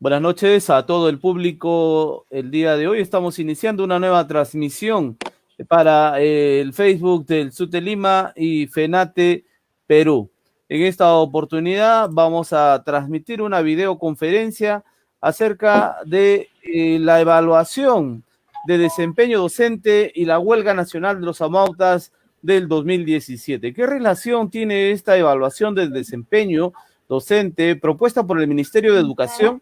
Buenas noches a todo el público. El día de hoy estamos iniciando una nueva transmisión para el Facebook del SUTE Lima y FENATE Perú. En esta oportunidad vamos a transmitir una videoconferencia acerca de la evaluación de desempeño docente y la huelga nacional de los amautas del 2017. ¿Qué relación tiene esta evaluación del desempeño docente propuesta por el Ministerio de Educación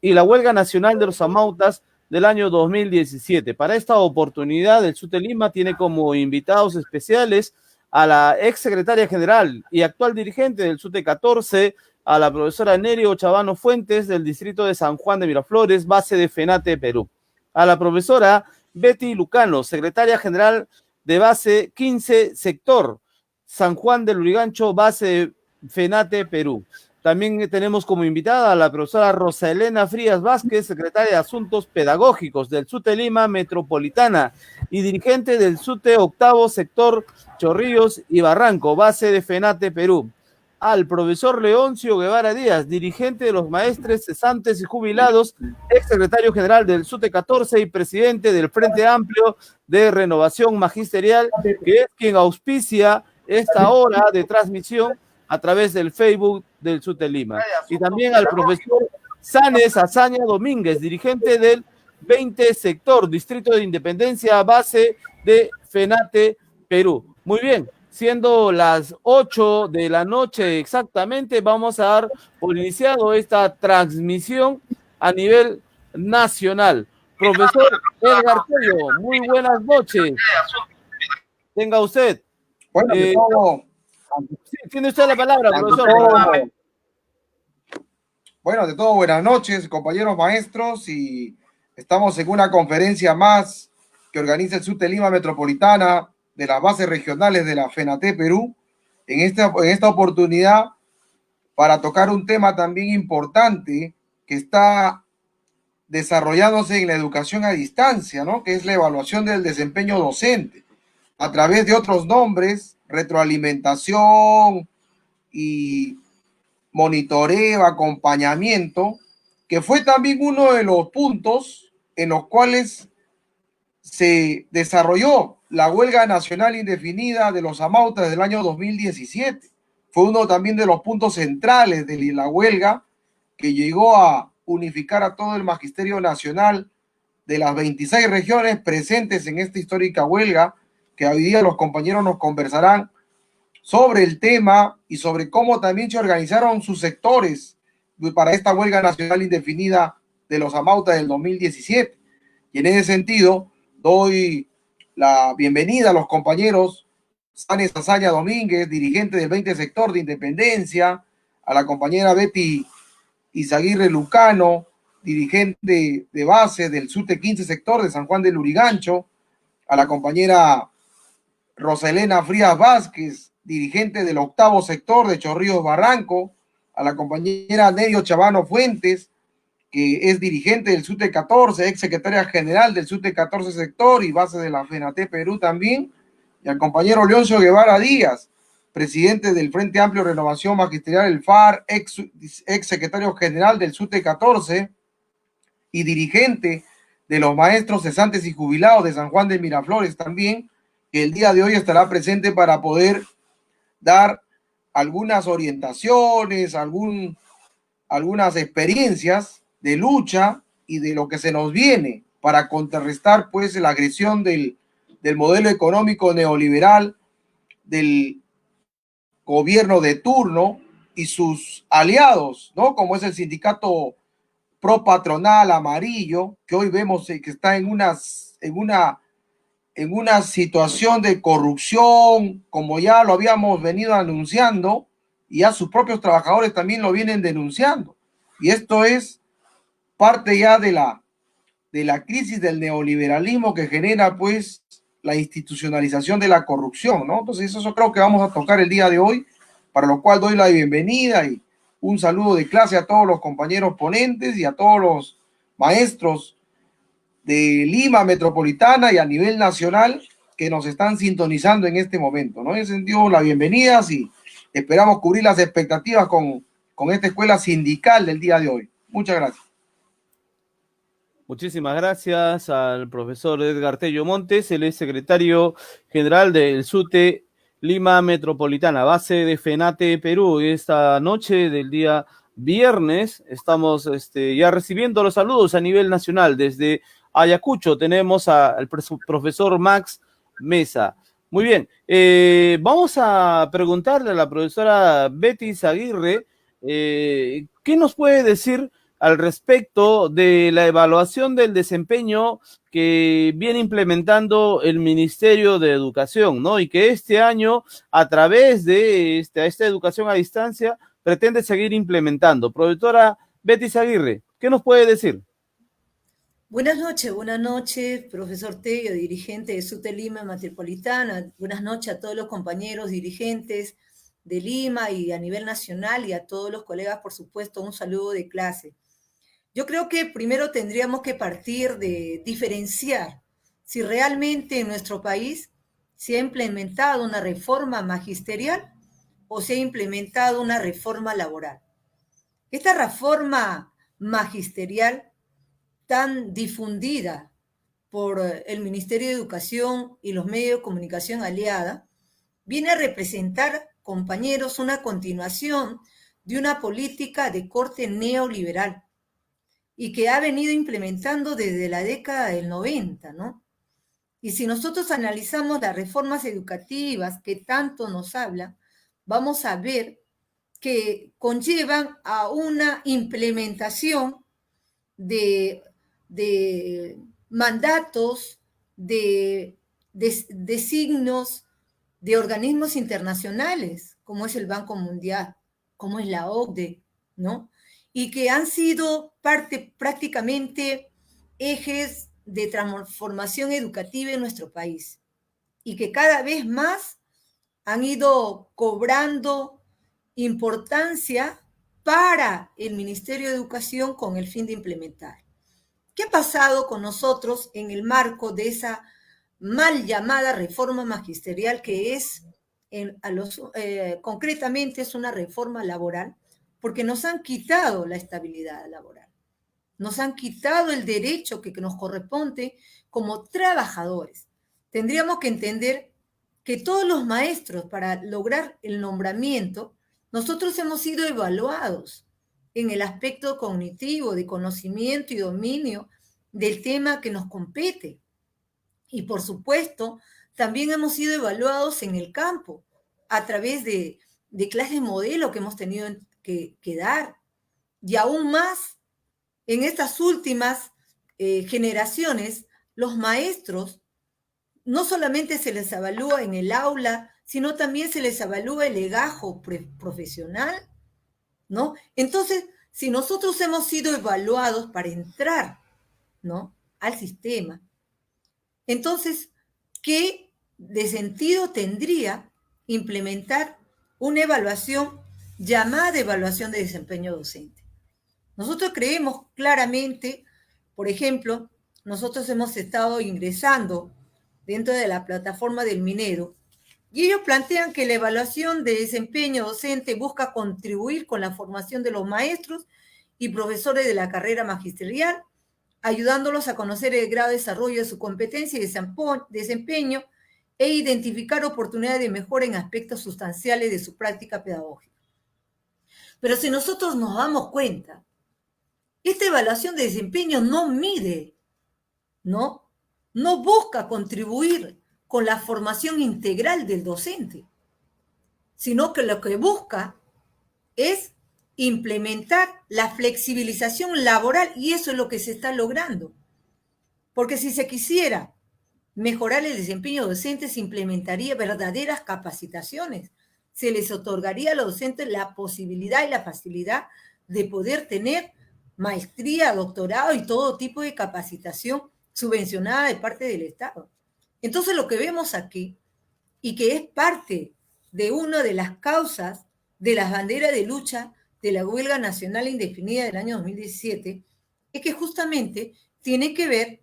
y la huelga nacional de los amautas del año 2017? Para esta oportunidad, el SUTE Lima tiene como invitados especiales a la ex secretaria general y actual dirigente del SUTE 14, a la profesora Nerio Chavano Fuentes, del distrito de San Juan de Miraflores, base de FENATE Perú; a la profesora Betty Lucano, secretaria general de base 15, sector San Juan del Lurigancho, base de FENATE Perú. También tenemos como invitada a la profesora Rosa Elena Frías Vázquez, secretaria de Asuntos Pedagógicos del SUTE Lima Metropolitana y dirigente del SUTE octavo sector Chorrillos y Barranco, base de FENATE Perú; al profesor Leoncio Guevara Díaz, dirigente de los maestres cesantes y jubilados, ex secretario general del SUTE 14 y presidente del Frente Amplio de Renovación Magisterial, que es quien auspicia esta hora de transmisión a través del Facebook del SUTE Lima. Y también al profesor Sanes Azaña Domínguez, dirigente del 20 sector, Distrito de Independencia, base de FENATE Perú. Muy bien, siendo las 8 de la noche exactamente, vamos a dar por iniciado esta transmisión a nivel nacional. Profesor Edgar Tello, muy buenas noches. Tenga usted. Bueno, Sí, tiene usted la palabra, profesor. Bueno, de todo, buenas noches, compañeros maestros, y estamos en una conferencia más que organiza el SUTE Lima Metropolitana de las bases regionales de la FENATE Perú, en esta oportunidad para tocar un tema también importante que está desarrollándose en la educación a distancia, ¿no? Que es la evaluación del desempeño docente, a través de otros nombres, retroalimentación y monitoreo, acompañamiento, que fue también uno de los puntos en los cuales se desarrolló la huelga nacional indefinida de los amautas del año 2017. Fue uno también de los puntos centrales de la huelga que llegó a unificar a todo el magisterio nacional de las 26 regiones presentes en esta histórica huelga, que hoy día los compañeros nos conversarán sobre el tema y sobre cómo también se organizaron sus sectores para esta huelga nacional indefinida de los amautas del 2017. Y en ese sentido, doy la bienvenida a los compañeros Sanes Azaña Domínguez, dirigente del 20 sector de Independencia, a la compañera Betty Izaguirre Lucano, dirigente de base del SUTE 15 sector de San Juan del Lurigancho, a la compañera Rosa Elena Frías Vázquez, dirigente del octavo sector de Chorrillos Barranco, a la compañera Nerio Chavano Fuentes, que es dirigente del SUTE 14, ex secretaria general del SUTE 14 sector y base de la FENATE Perú también, y al compañero Leoncio Guevara Díaz, presidente del Frente Amplio Renovación Magisterial, el FAR, ex secretario general del SUTE 14 y dirigente de los maestros cesantes y jubilados de San Juan de Miraflores también, que el día de hoy estará presente para poder dar algunas orientaciones, algunas experiencias de lucha y de lo que se nos viene para contrarrestar pues la agresión del modelo económico neoliberal del gobierno de turno y sus aliados, ¿no? Como es el sindicato pro patronal amarillo, que hoy vemos que está en una situación de corrupción, como ya lo habíamos venido anunciando, y ya sus propios trabajadores también lo vienen denunciando. Y esto es parte ya de la crisis del neoliberalismo que genera pues la institucionalización de la corrupción, ¿no? Entonces eso creo que vamos a tocar el día de hoy, para lo cual doy la bienvenida y un saludo de clase a todos los compañeros ponentes y a todos los maestros de Lima Metropolitana y a nivel nacional que nos están sintonizando en este momento, ¿no? En ese sentido, las bienvenidas y esperamos cubrir las expectativas con esta escuela sindical del día de hoy. Muchas gracias. Muchísimas gracias al profesor Edgar Tello Montes, él es secretario general del SUTE Lima Metropolitana, base de FENATE Perú. Esta noche del día viernes estamos ya recibiendo los saludos a nivel nacional. Desde Ayacucho tenemos al profesor Max Mesa. Muy bien, vamos a preguntarle a la profesora Betty Aguirre, ¿qué nos puede decir al respecto de la evaluación del desempeño que viene implementando el Ministerio de Educación, ¿no? Y que este año, a través de esta educación a distancia, pretende seguir implementando. Profesora Betty Aguirre, ¿qué nos puede decir? Buenas noches, profesor Tello, dirigente de SUTE Lima Metropolitana. Buenas noches a todos los compañeros dirigentes de Lima y a nivel nacional y a todos los colegas, por supuesto, un saludo de clase. Yo creo que primero tendríamos que partir de diferenciar si realmente en nuestro país se ha implementado una reforma magisterial o se ha implementado una reforma laboral. Esta reforma magisterial tan difundida por el Ministerio de Educación y los medios de comunicación aliada, viene a representar, compañeros, una continuación de una política de corte neoliberal y que ha venido implementando desde la década del 90, ¿no? Y si nosotros analizamos las reformas educativas que tanto nos hablan, vamos a ver que conllevan a una implementación de mandatos, de signos de organismos internacionales, como es el Banco Mundial, como es la OCDE, ¿no? Y que han sido prácticamente ejes de transformación educativa en nuestro país y que cada vez más han ido cobrando importancia para el Ministerio de Educación con el fin de implementar. ¿Qué ha pasado con nosotros en el marco de esa mal llamada reforma magisterial que es, concretamente es una reforma laboral? Porque nos han quitado la estabilidad laboral, nos han quitado el derecho que nos corresponde como trabajadores. Tendríamos que entender que todos los maestros, para lograr el nombramiento, nosotros hemos sido evaluados en el aspecto cognitivo, de conocimiento y dominio del tema que nos compete. Y por supuesto, también hemos sido evaluados en el campo a través de clases modelo que hemos tenido que dar. Y aún más, en estas últimas generaciones, los maestros no solamente se les evalúa en el aula, sino también se les evalúa el legajo profesional, ¿no? Entonces, si nosotros hemos sido evaluados para entrar, ¿no?, al sistema, entonces, ¿qué de sentido tendría implementar una evaluación llamada evaluación de desempeño docente? Nosotros creemos claramente, por ejemplo, nosotros hemos estado ingresando dentro de la plataforma del Minero, y ellos plantean que la evaluación de desempeño docente busca contribuir con la formación de los maestros y profesores de la carrera magisterial, ayudándolos a conocer el grado de desarrollo de su competencia y desempeño e identificar oportunidades de mejora en aspectos sustanciales de su práctica pedagógica. Pero si nosotros nos damos cuenta, esta evaluación de desempeño no mide, ¿no? No busca contribuir con la formación integral del docente, sino que lo que busca es implementar la flexibilización laboral, y eso es lo que se está logrando. Porque si se quisiera mejorar el desempeño docente, se implementaría verdaderas capacitaciones. Se les otorgaría a los docentes la posibilidad y la facilidad de poder tener maestría, doctorado y todo tipo de capacitación subvencionada de parte del Estado. Entonces lo que vemos aquí, y que es parte de una de las causas de las banderas de lucha de la huelga nacional indefinida del año 2017, es que justamente tiene que ver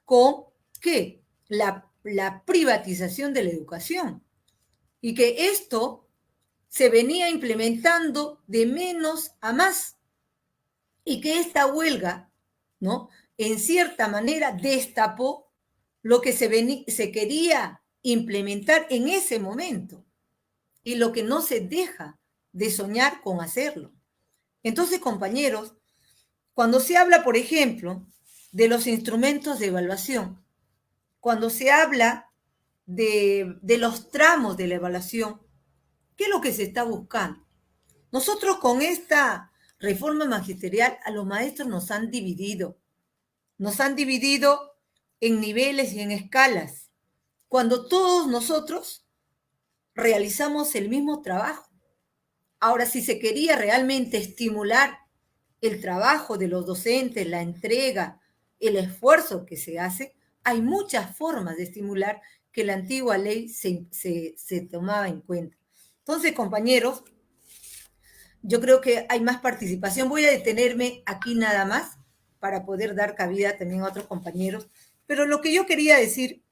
con ¿qué? La privatización de la educación, y que esto se venía implementando de menos a más, y que esta huelga, ¿no?, en cierta manera, destapó lo que se quería implementar en ese momento y lo que no se deja de soñar con hacerlo. Entonces, compañeros, cuando se habla, por ejemplo, de los instrumentos de evaluación, cuando se habla de los tramos de la evaluación, ¿qué es lo que se está buscando? Nosotros con esta reforma magisterial a los maestros nos han dividido en niveles y en escalas, cuando todos nosotros realizamos el mismo trabajo. Ahora, si se quería realmente estimular el trabajo de los docentes, la entrega, el esfuerzo que se hace, hay muchas formas de estimular que la antigua ley se tomaba en cuenta. Entonces, compañeros, yo creo que hay más participación. Voy a detenerme aquí nada más para poder dar cabida también a otros compañeros. Pero lo que yo quería decir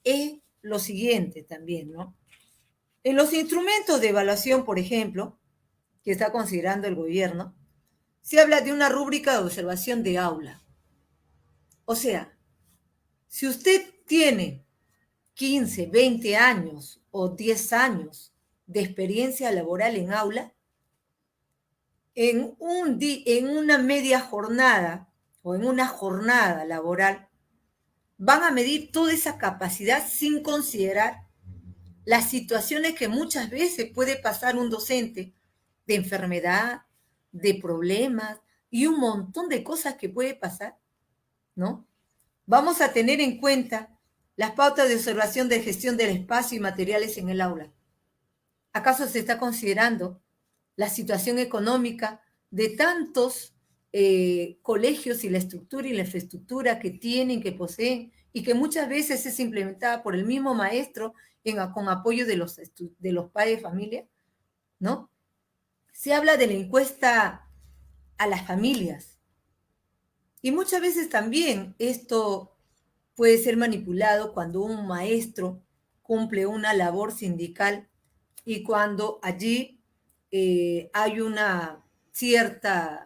es lo siguiente también, ¿no? En los instrumentos de evaluación, por ejemplo, que está considerando el gobierno, se habla de una rúbrica de observación de aula. O sea, si usted tiene 15, 20 años o 10 años de experiencia laboral en aula, en una media jornada o en una jornada laboral, van a medir toda esa capacidad sin considerar las situaciones que muchas veces puede pasar un docente de enfermedad, de problemas y un montón de cosas que puede pasar, ¿no? Vamos a tener en cuenta las pautas de observación de gestión del espacio y materiales en el aula. ¿Acaso se está considerando la situación económica de tantos colegios y la estructura y la infraestructura que tienen, que poseen y que muchas veces es implementada por el mismo maestro con apoyo de los padres de familia, ¿no? Se habla de la encuesta a las familias y muchas veces también esto puede ser manipulado cuando un maestro cumple una labor sindical y cuando allí hay una cierta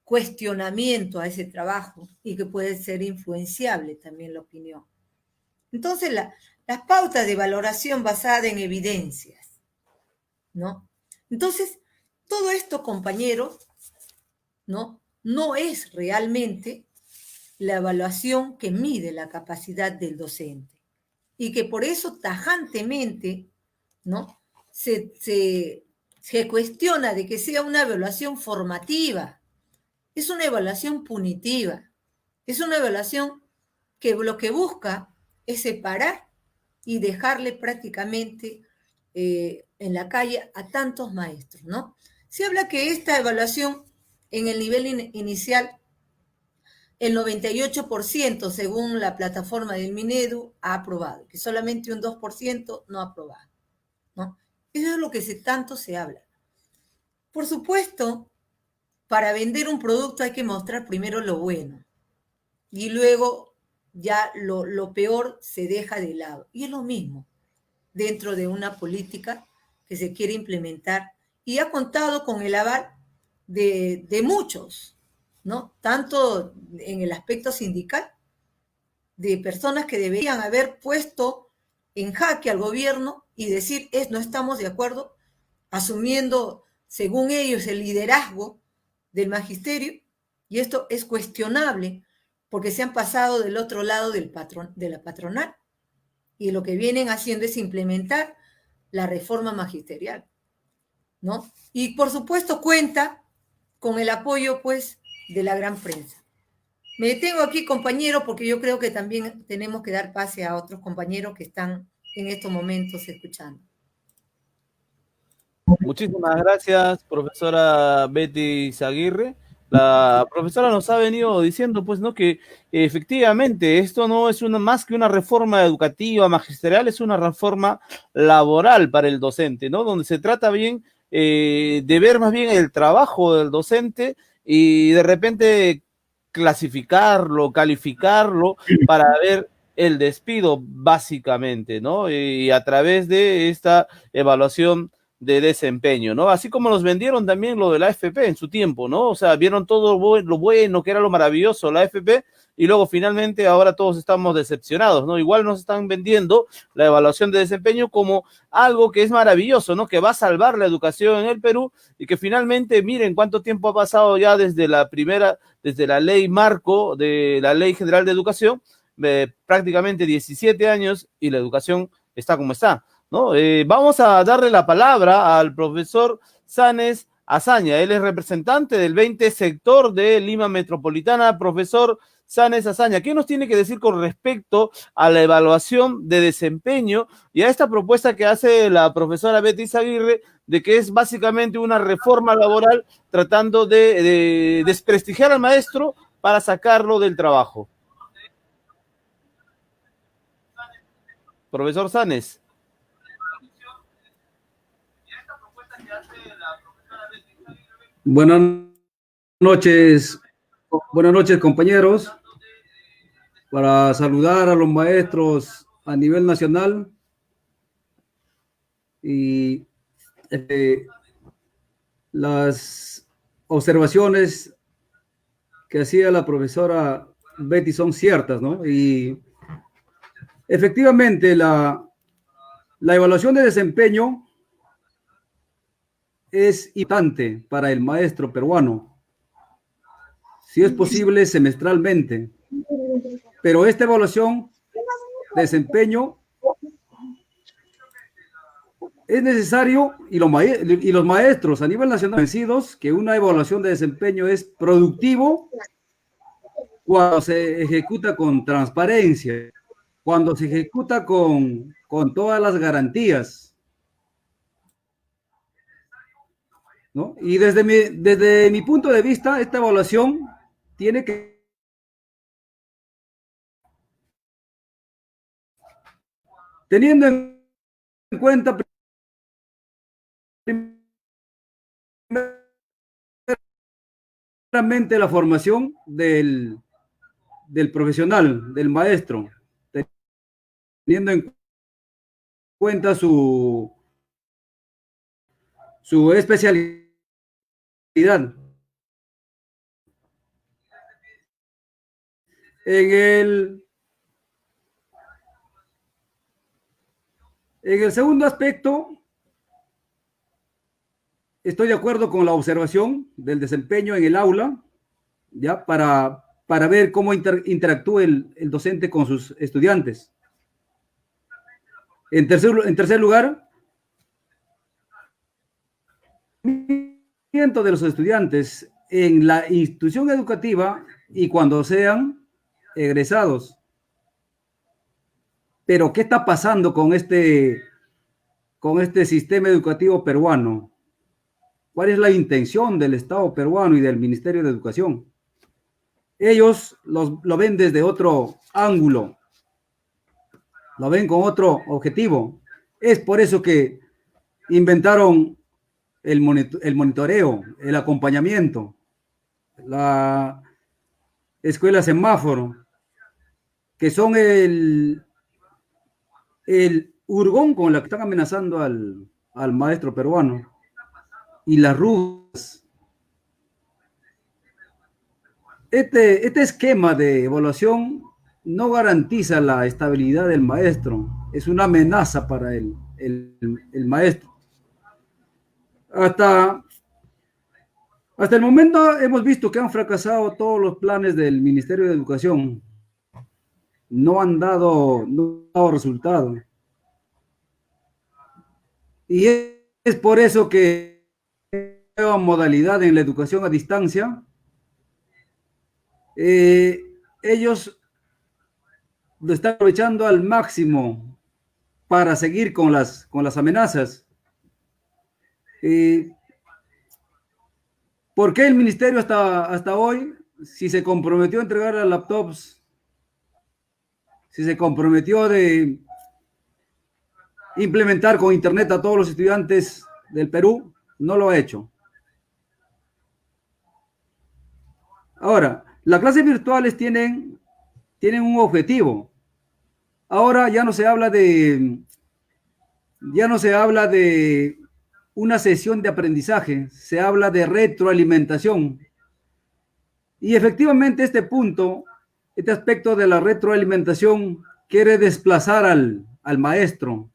cuestionamiento a ese trabajo y que puede ser influenciable también la opinión. Entonces, las pautas de valoración basada en evidencias, ¿no? Entonces, todo esto, compañeros, no es realmente la evaluación que mide la capacidad del docente y que por eso tajantemente, ¿no? Se cuestiona de que sea una evaluación formativa. Es una evaluación punitiva. Es una evaluación que lo que busca es separar y dejarle prácticamente en la calle a tantos maestros, ¿no? Se habla que esta evaluación en el nivel inicial, el 98%, según la plataforma del Minedu, ha aprobado, que solamente un 2% no ha aprobado, ¿no? Eso es lo que tanto se habla. Por supuesto, para vender un producto hay que mostrar primero lo bueno y luego ya lo peor se deja de lado. Y es lo mismo dentro de una política que se quiere implementar y ha contado con el aval de muchos, ¿no? Tanto en el aspecto sindical, de personas que deberían haber puesto en jaque al gobierno y decir, no estamos de acuerdo, asumiendo, según ellos, el liderazgo del magisterio, y esto es cuestionable porque se han pasado del otro lado de la patronal, y lo que vienen haciendo es implementar la reforma magisterial, ¿no? Y por supuesto cuenta con el apoyo, pues, de la gran prensa. Me detengo aquí, compañero, porque yo creo que también tenemos que dar pase a otros compañeros que están en estos momentos escuchando. Muchísimas gracias, profesora Betty Zaguirre. La profesora nos ha venido diciendo, pues, ¿no? Que efectivamente esto no es más que una reforma educativa magisterial, es una reforma laboral para el docente, ¿no? Donde se trata bien de ver más bien el trabajo del docente y de repente clasificarlo, calificarlo para ver el despido, básicamente, ¿no? Y a través de esta evaluación de desempeño, ¿no? Así como nos vendieron también lo de la AFP en su tiempo, ¿no? O sea, vieron todo lo bueno, que era lo maravilloso, la AFP, y luego finalmente ahora todos estamos decepcionados, ¿no? Igual nos están vendiendo la evaluación de desempeño como algo que es maravilloso, ¿no? Que va a salvar la educación en el Perú y que finalmente, miren cuánto tiempo ha pasado ya desde desde la ley marco de la Ley General de Educación, prácticamente 17 años y la educación está como está. ¿No? Vamos a darle la palabra al profesor Sanes Azaña. Él es representante del 20 sector de Lima Metropolitana. Profesor Sanes Azaña, ¿qué nos tiene que decir con respecto a la evaluación de desempeño y a esta propuesta que hace la profesora Betty Aguirre de que es básicamente una reforma laboral tratando de desprestigiar al maestro para sacarlo del trabajo? Profesor Sanes. Buenas noches compañeros, para saludar a los maestros a nivel nacional y las observaciones que hacía la profesora Betty son ciertas, ¿no? Y efectivamente la evaluación de desempeño es importante para el maestro peruano, si es posible semestralmente, pero esta evaluación de desempeño es necesario, y los maestros a nivel nacional convencidos que una evaluación de desempeño es productivo cuando se ejecuta con transparencia, cuando se ejecuta con todas las garantías, ¿no? Y desde mi punto de vista, esta evaluación tiene que teniendo en cuenta primeramente la formación del profesional, del maestro, teniendo en cuenta su especialidad. En el segundo aspecto, estoy de acuerdo con la observación del desempeño en el aula, ya para ver cómo interactúa el docente con sus estudiantes. En tercer lugar, de los estudiantes en la institución educativa y cuando sean egresados. Pero, ¿qué está pasando con este sistema educativo peruano? ¿Cuál es la intención del Estado peruano y del Ministerio de Educación? Ellos lo ven desde otro ángulo, lo ven con otro objetivo. Es por eso que inventaron el monitoreo, el acompañamiento, la escuela semáforo, que son el hurgón con la que están amenazando al maestro peruano. Y las rutas. Este esquema de evaluación no garantiza la estabilidad del maestro, es una amenaza para el maestro. Hasta el momento hemos visto que han fracasado todos los planes del Ministerio de Educación. No han dado resultado. Y es por eso que nueva modalidad en la educación a distancia, ellos lo están aprovechando al máximo para seguir con las amenazas. ¿Por qué el ministerio hasta hoy, si se comprometió a entregar las laptops, si se comprometió de implementar con internet a todos los estudiantes del Perú, no lo ha hecho? Ahora, las clases virtuales tienen un objetivo. Ahora ya no se habla de una sesión de aprendizaje, se habla de retroalimentación. Y efectivamente este punto, este aspecto de la retroalimentación quiere desplazar al maestro,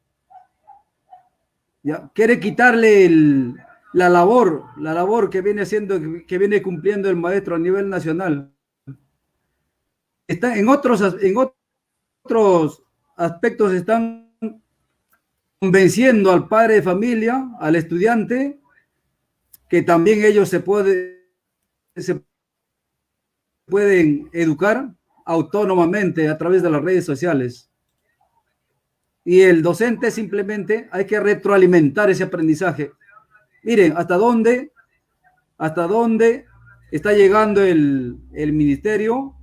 ¿ya? Quiere quitarle la labor que viene haciendo, que viene cumpliendo el maestro a nivel nacional. Está en otros aspectos están convenciendo al padre de familia, al estudiante, que también ellos se pueden educar autónomamente a través de las redes sociales. Y el docente simplemente hay que retroalimentar ese aprendizaje. Miren, hasta dónde está llegando el ministerio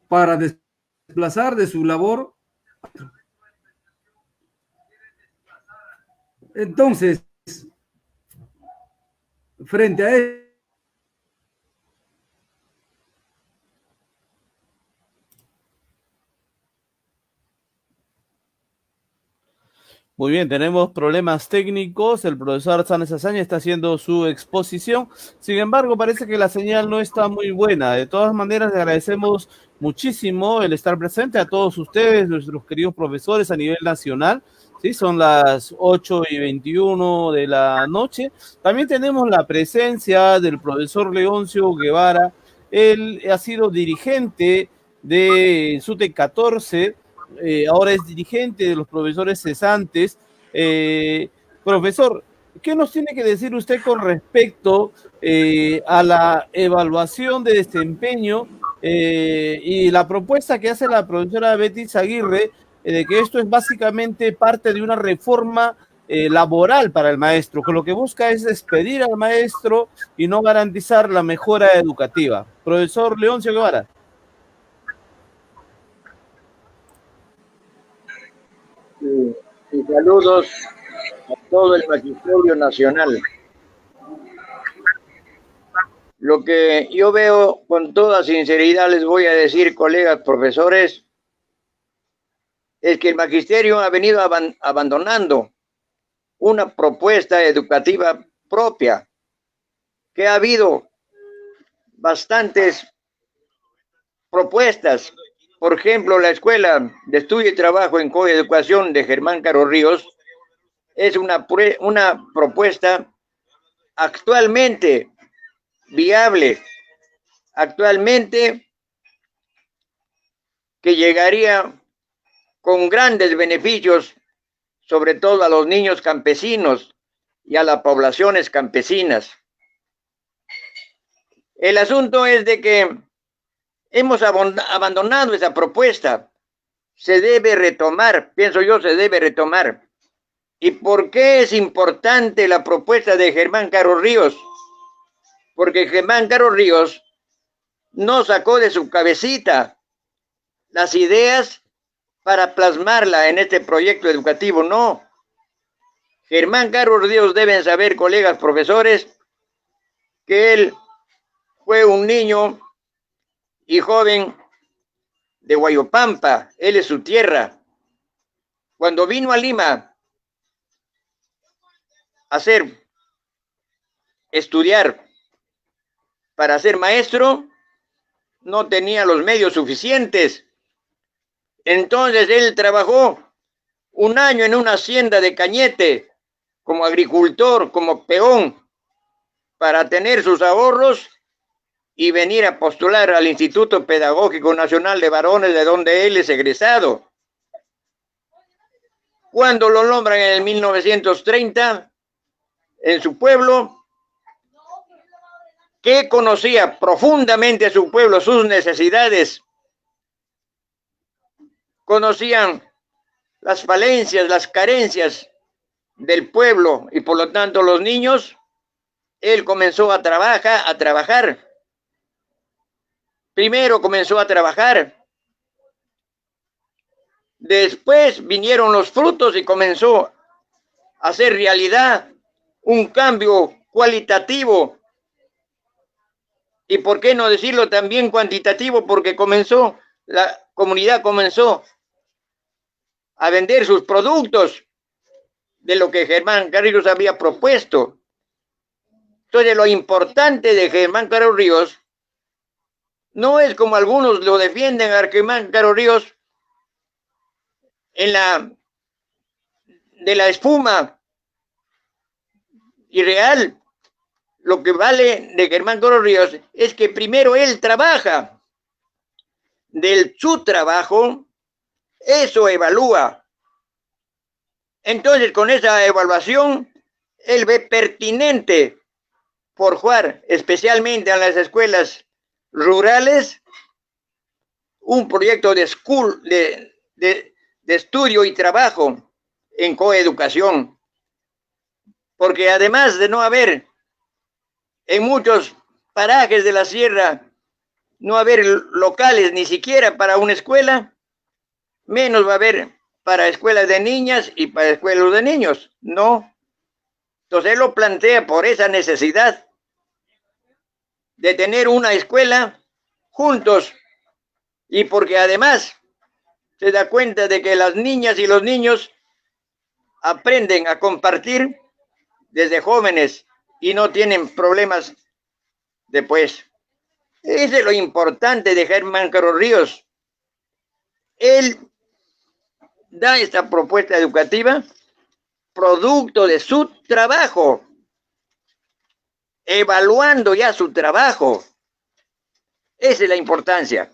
para desplazar de su labor. Entonces, frente a esto, Muy bien, tenemos problemas técnicos. El profesor Arzanes Azaña está haciendo su exposición. Sin embargo, parece que la señal no está muy buena. De todas maneras, le agradecemos muchísimo el estar presente a todos ustedes, nuestros queridos profesores a nivel nacional. Sí, son las 8:21 de la noche. También tenemos la presencia del profesor Leoncio Guevara. Él ha sido dirigente de SUTE 14. Ahora es dirigente de los profesores cesantes. Profesor, ¿qué nos tiene que decir usted con respecto a la evaluación de desempeño y la propuesta que hace la profesora Betty Aguirre de que esto es básicamente parte de una reforma laboral para el maestro, que lo que busca es despedir al maestro y no garantizar la mejora educativa? Profesor Leoncio Guevara. Y saludos a todo el magisterio nacional. Lo que yo veo, con toda sinceridad les voy a decir, colegas profesores, es que el magisterio ha venido abandonando una propuesta educativa propia, que ha habido bastantes propuestas. Por ejemplo, la Escuela de Estudio y Trabajo en Coeducación de Germán Caro Ríos es una propuesta actualmente viable, actualmente que llegaría con grandes beneficios, sobre todo a los niños campesinos y a las poblaciones campesinas. El asunto es de que hemos abandonado esa propuesta. Se debe retomar, pienso yo, se debe retomar. ¿Y por qué es importante la propuesta de Germán Caro Ríos? Porque Germán Caro Ríos no sacó de su cabecita las ideas para plasmarla en este proyecto educativo, no. Germán Caro Ríos, deben saber, colegas profesores, que él fue un niño y joven de Huayopampa, él es su tierra. Cuando vino a Lima a estudiar para ser maestro, no tenía los medios suficientes. Entonces él trabajó un año en una hacienda de Cañete, como agricultor, como peón, para tener sus ahorros y venir a postular al Instituto Pedagógico Nacional de Varones, de donde él es egresado. Cuando lo nombran en el 1930, en su pueblo, que conocía profundamente a su pueblo, sus necesidades, conocían las falencias, las carencias del pueblo y por lo tanto los niños, él comenzó a trabajar. Primero comenzó a trabajar, después vinieron los frutos y comenzó a hacer realidad un cambio cualitativo y por qué no decirlo también cuantitativo, porque la comunidad comenzó a vender sus productos de lo que Germán Carrillo había propuesto. Entonces, lo importante de Germán Caro Ríos no es como algunos lo defienden a Germán Caro Ríos de la espuma irreal. Lo que vale de Germán Caro Ríos es que primero él trabaja, su trabajo, eso evalúa. Entonces, con esa evaluación, él ve pertinente forjar, especialmente en las escuelas rurales, un proyecto de estudio y trabajo en coeducación. Porque además de no haber en muchos parajes de la sierra, no haber locales ni siquiera para una escuela, menos va a haber para escuelas de niñas y para escuelas de niños. No. Entonces él lo plantea por esa necesidad de tener una escuela juntos y porque además se da cuenta de que las niñas y los niños aprenden a compartir desde jóvenes y no tienen problemas después. Eso es lo importante de Germán Caro Ríos. Él da esta propuesta educativa producto de su trabajo, evaluando ya su trabajo. Esa es la importancia.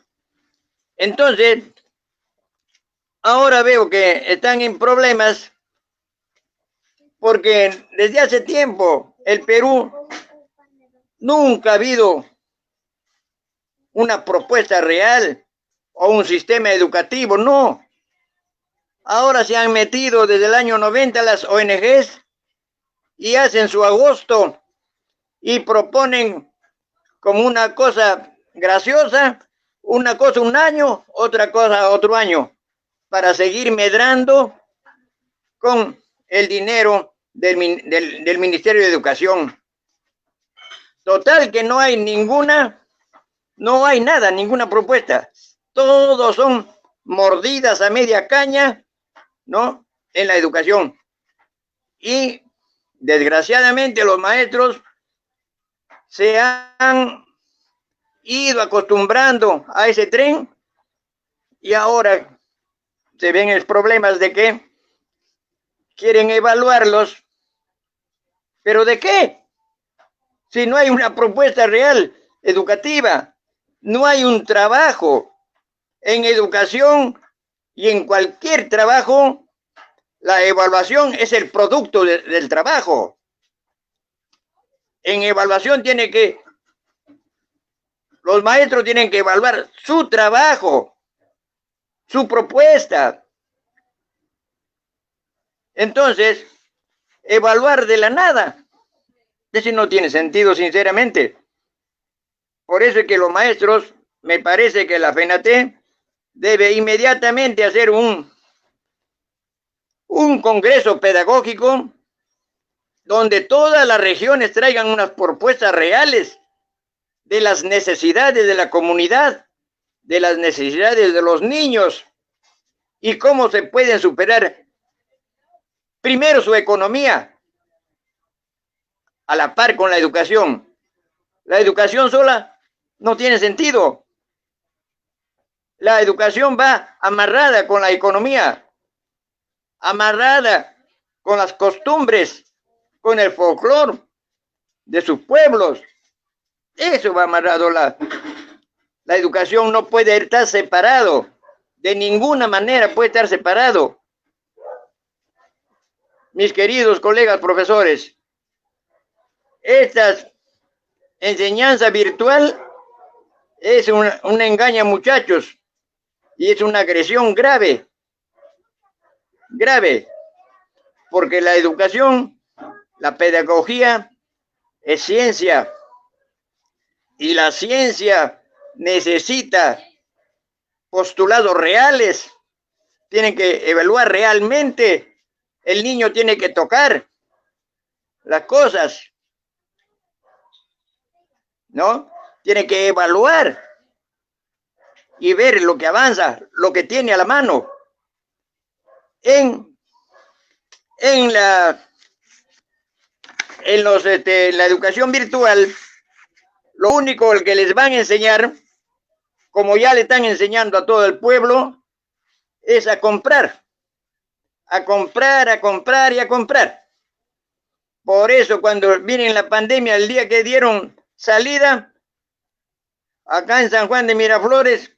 Entonces, ahora veo que están en problemas porque desde hace tiempo el Perú nunca ha habido una propuesta real o un sistema educativo, no. Ahora se han metido desde el año 90 las ONGs y hacen su agosto y proponen como una cosa graciosa, una cosa un año, otra cosa otro año, para seguir medrando con el dinero del Ministerio de Educación. Total que no hay nada, ninguna propuesta. Todos son mordidas a media caña, ¿no? En la educación. Y desgraciadamente los maestros se han ido acostumbrando a ese tren y ahora se ven los problemas de que quieren evaluarlos. ¿Pero de qué? Si no hay una propuesta real educativa, no hay un trabajo en educación y en cualquier trabajo, la evaluación es el producto del trabajo. En evaluación los maestros tienen que evaluar su trabajo, su propuesta. Entonces, evaluar de la nada, eso no tiene sentido, sinceramente. Por eso es que los maestros, me parece que la FENATE debe inmediatamente hacer un congreso pedagógico donde todas las regiones traigan unas propuestas reales de las necesidades de la comunidad, de las necesidades de los niños y cómo se pueden superar primero su economía a la par con la educación. La educación sola no tiene sentido. La educación va amarrada con la economía, amarrada con las costumbres, con el folclore de sus pueblos. Eso va amarrado. La educación no puede estar separado. De ninguna manera puede estar separado. Mis queridos colegas profesores, esta enseñanza virtual es un engaño, muchachos, y es una agresión grave, porque la educación, la pedagogía es ciencia, y la ciencia necesita postulados reales, tienen que evaluar realmente, el niño tiene que tocar las cosas, ¿no? Tiene que evaluar y ver lo que avanza, lo que tiene a la mano. En en la educación virtual, lo único que les van a enseñar, como ya le están enseñando a todo el pueblo, es a comprar, a comprar, a comprar y a comprar. Por eso cuando viene la pandemia, el día que dieron salida, acá en San Juan de Miraflores,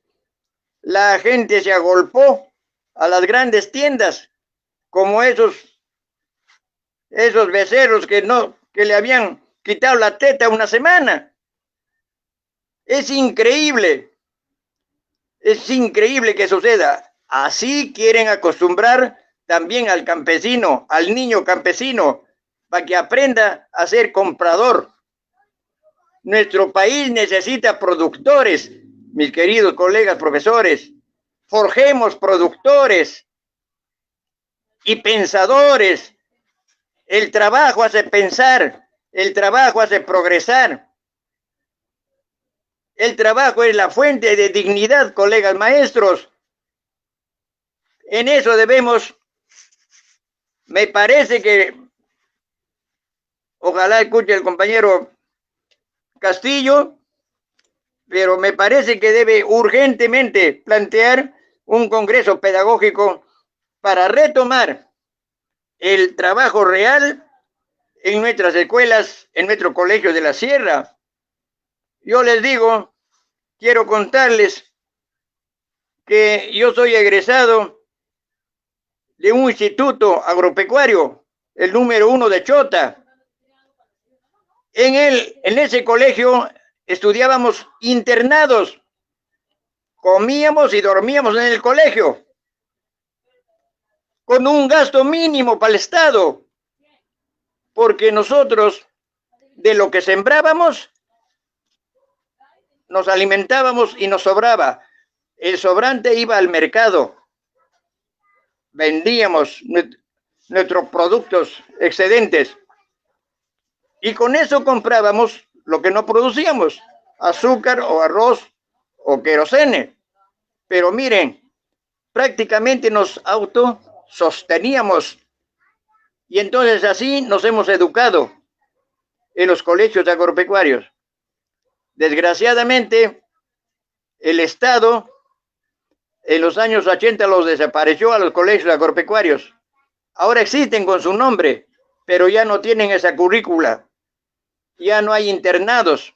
la gente se agolpó a las grandes tiendas, como esos becerros que le habían quitado la teta una semana. Es increíble que suceda. Así quieren acostumbrar también al campesino, al niño campesino, para que aprenda a ser comprador. Nuestro país necesita productores, mis queridos colegas profesores. Forjemos productores y pensadores. El trabajo hace pensar, el trabajo hace progresar. El trabajo es la fuente de dignidad, colegas maestros. En eso debemos, me parece que, ojalá escuche el compañero Castillo, pero me parece que debe urgentemente plantear un congreso pedagógico para retomar el trabajo real en nuestras escuelas, en nuestro colegio de la Sierra. Yo les digo, quiero contarles que yo soy egresado de un instituto agropecuario, el número 1 de Chota. En ese colegio estudiábamos internados, comíamos y dormíamos en el colegio, con un gasto mínimo para el Estado, porque nosotros de lo que sembrábamos nos alimentábamos y nos sobraba. El sobrante iba al mercado, vendíamos nuestros productos excedentes y con eso comprábamos lo que no producíamos, azúcar o arroz o querosene. Pero miren, prácticamente nos autososteníamos y entonces así nos hemos educado en los colegios agropecuarios. Desgraciadamente, el Estado en los años 80 los desapareció a los colegios agropecuarios. Ahora existen con su nombre, pero ya no tienen esa currícula. Ya no hay internados.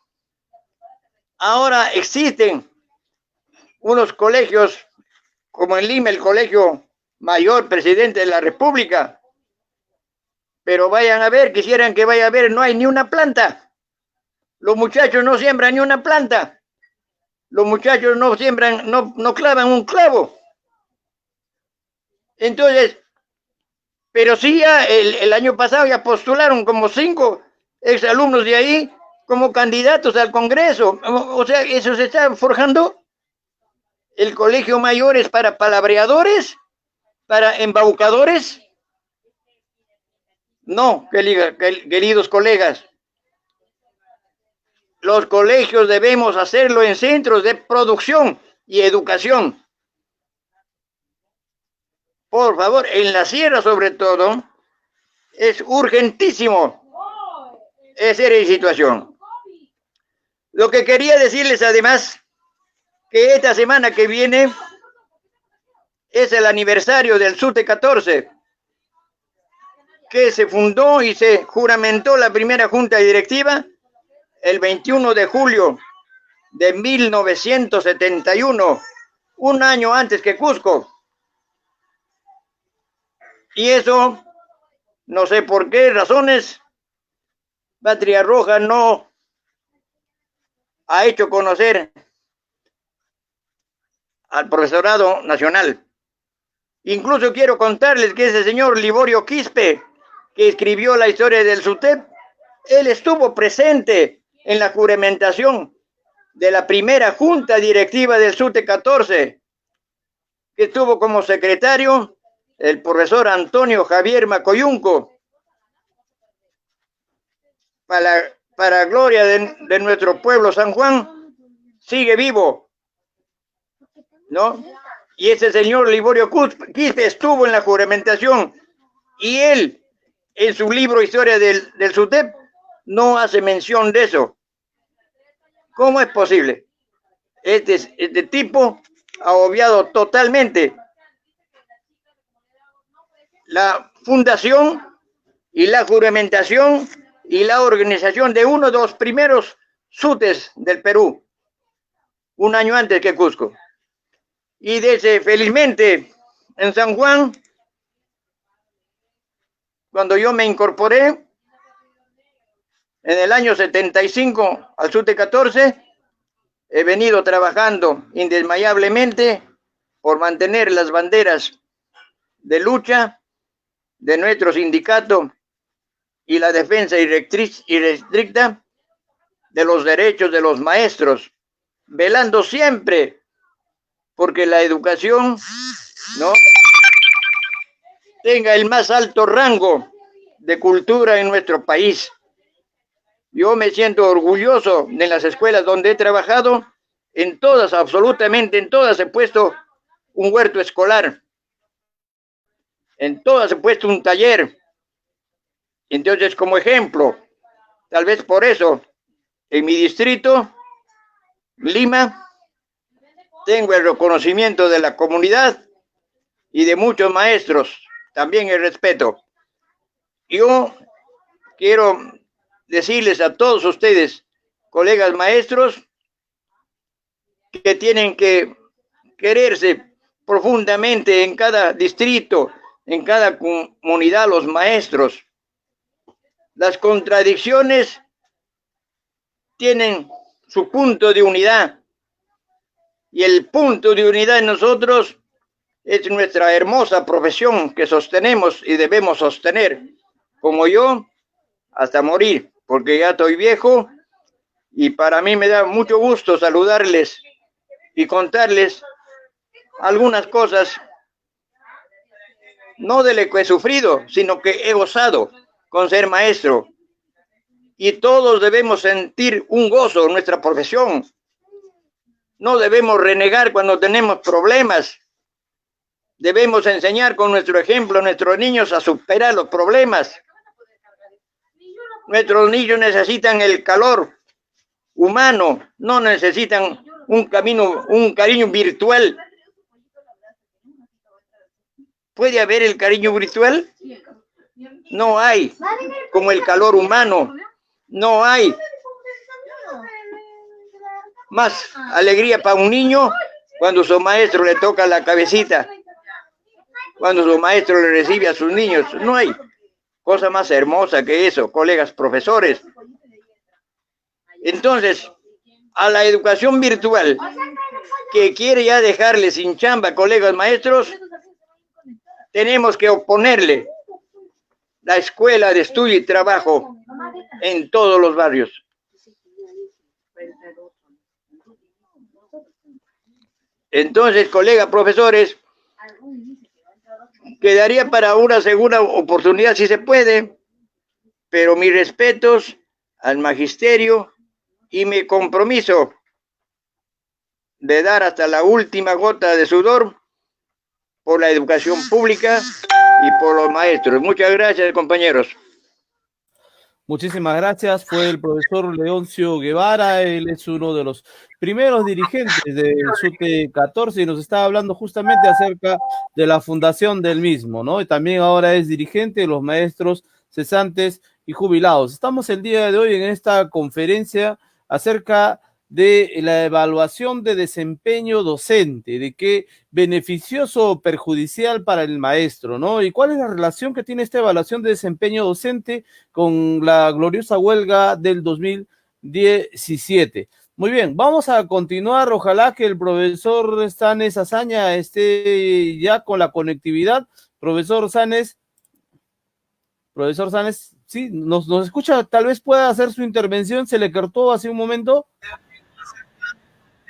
Ahora existen unos colegios, como en Lima, el Colegio Mayor Presidente de la República. Pero vayan a ver, quisieran que vaya a ver, no hay ni una planta. Los muchachos no siembran ni una planta. Los muchachos no siembran, no clavan un clavo. Entonces, pero sí ya el año pasado ya postularon como 5 exalumnos de ahí como candidatos al Congreso. O sea, eso se está forjando. El colegio mayor es para palabreadores, para embaucadores. No, queridos colegas. Los colegios debemos hacerlo en centros de producción y educación. Por favor, en la sierra sobre todo, es urgentísimo esa situación. Lo que quería decirles además, que esta semana que viene es el aniversario del SUTE 14, que se fundó y se juramentó la primera junta directiva el 21 de julio de 1971, un año antes que Cusco. Y eso, no sé por qué razones, Patria Roja no ha hecho conocer al profesorado nacional. Incluso quiero contarles que ese señor Liborio Quispe, que escribió la historia del SUTEP, él estuvo presente en la juramentación de la primera junta directiva del SUTE 14, que estuvo como secretario el profesor Antonio Javier Macoyunco, para gloria de nuestro pueblo San Juan, sigue vivo, ¿no? Y ese señor Liborio Quispe estuvo en la juramentación Y él, en su libro Historia del SUTEP, no hace mención de eso. ¿Cómo es posible? Este tipo ha obviado totalmente la fundación y la juramentación y la organización de uno de los primeros SUTES del Perú, un año antes que Cusco. Y desde, felizmente, en San Juan, cuando yo me incorporé en el año 75 al SUTE 14, he venido trabajando indesmayablemente por mantener las banderas de lucha de nuestro sindicato y la defensa irrestricta de los derechos de los maestros, velando siempre porque la educación, ¿no?, tenga el más alto rango de cultura en nuestro país. Yo me siento orgulloso de las escuelas donde he trabajado. En todas, absolutamente en todas, he puesto un huerto escolar. En todas he puesto un taller. Entonces, como ejemplo, tal vez por eso, en mi distrito, Lima, tengo el reconocimiento de la comunidad y de muchos maestros, también el respeto. Yo quiero decirles a todos ustedes, colegas maestros, que tienen que quererse profundamente en cada distrito, en cada comunidad, los maestros. Las contradicciones tienen su punto de unidad, y el punto de unidad en nosotros es nuestra hermosa profesión que sostenemos y debemos sostener, como yo, hasta morir, porque ya estoy viejo y para mí me da mucho gusto saludarles y contarles algunas cosas, no de lo que he sufrido, sino que he gozado con ser maestro. Y todos debemos sentir un gozo en nuestra profesión. No debemos renegar cuando tenemos problemas. Debemos enseñar con nuestro ejemplo a nuestros niños a superar los problemas. Nuestros niños necesitan el calor humano, no necesitan un cariño virtual. ¿Puede haber el cariño virtual? No hay, como el calor humano. No hay más alegría para un niño cuando su maestro le toca la cabecita, cuando su maestro le recibe a sus niños. No hay cosa más hermosa que eso, colegas profesores. Entonces, a la educación virtual que quiere ya dejarle sin chamba, colegas maestros, tenemos que oponerle la escuela de estudio y trabajo en todos los barrios. Entonces, colegas profesores, quedaría para una segunda oportunidad si se puede, pero mis respetos al magisterio y mi compromiso de dar hasta la última gota de sudor por la educación pública y por los maestros. Muchas gracias, compañeros. Muchísimas gracias. Fue el profesor Leoncio Guevara. Él es uno de los primeros dirigentes del SUTE 14 y nos está hablando justamente acerca de la fundación del mismo, ¿no? Y también ahora es dirigente de los maestros cesantes y jubilados. Estamos el día de hoy en esta conferencia acerca de la evaluación de desempeño docente, de qué beneficioso o perjudicial para el maestro, ¿no? Y cuál es la relación que tiene esta evaluación de desempeño docente con la gloriosa huelga del 2017. Muy bien, vamos a continuar. Ojalá que el profesor Sanes Azaña esté ya con la conectividad. Profesor Sanes, sí, nos escucha, tal vez pueda hacer su intervención, se le cortó hace un momento.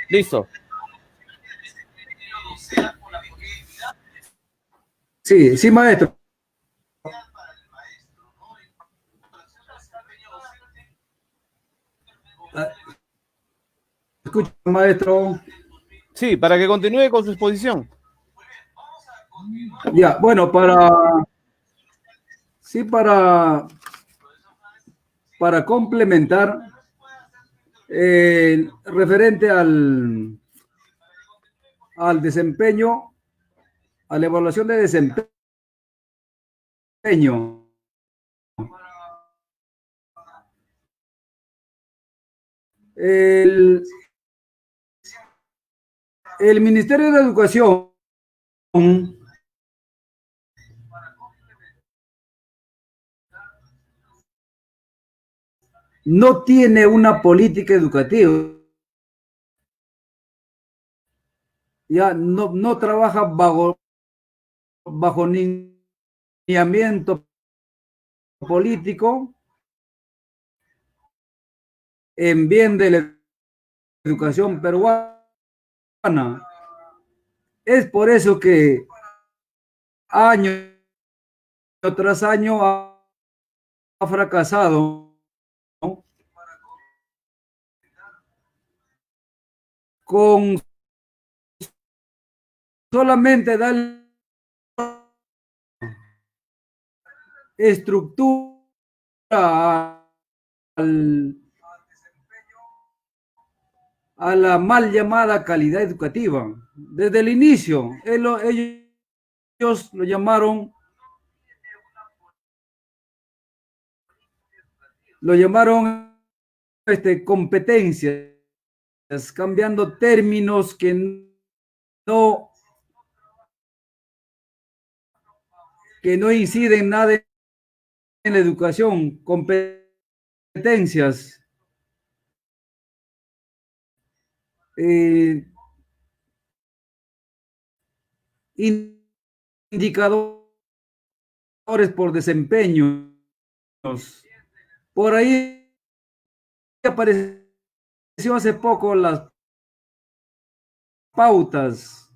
Listo. Sí, sí, maestro. Escucha, maestro. Sí, para que continúe con su exposición. Ya, bueno, Sí, para complementar, referente al desempeño, a la evaluación de desempeño, el Ministerio de Educación no tiene una política educativa, ya no trabaja bajo lineamiento político en bien de la educación peruana. Es por eso que año tras año ha fracasado, ¿no?, con solamente dar estructura a la mal llamada calidad educativa. Desde el inicio, ellos lo llamaron competencias, cambiando términos que no inciden nada en la educación, competencias. Indicadores por desempeño. Por ahí apareció hace poco las pautas.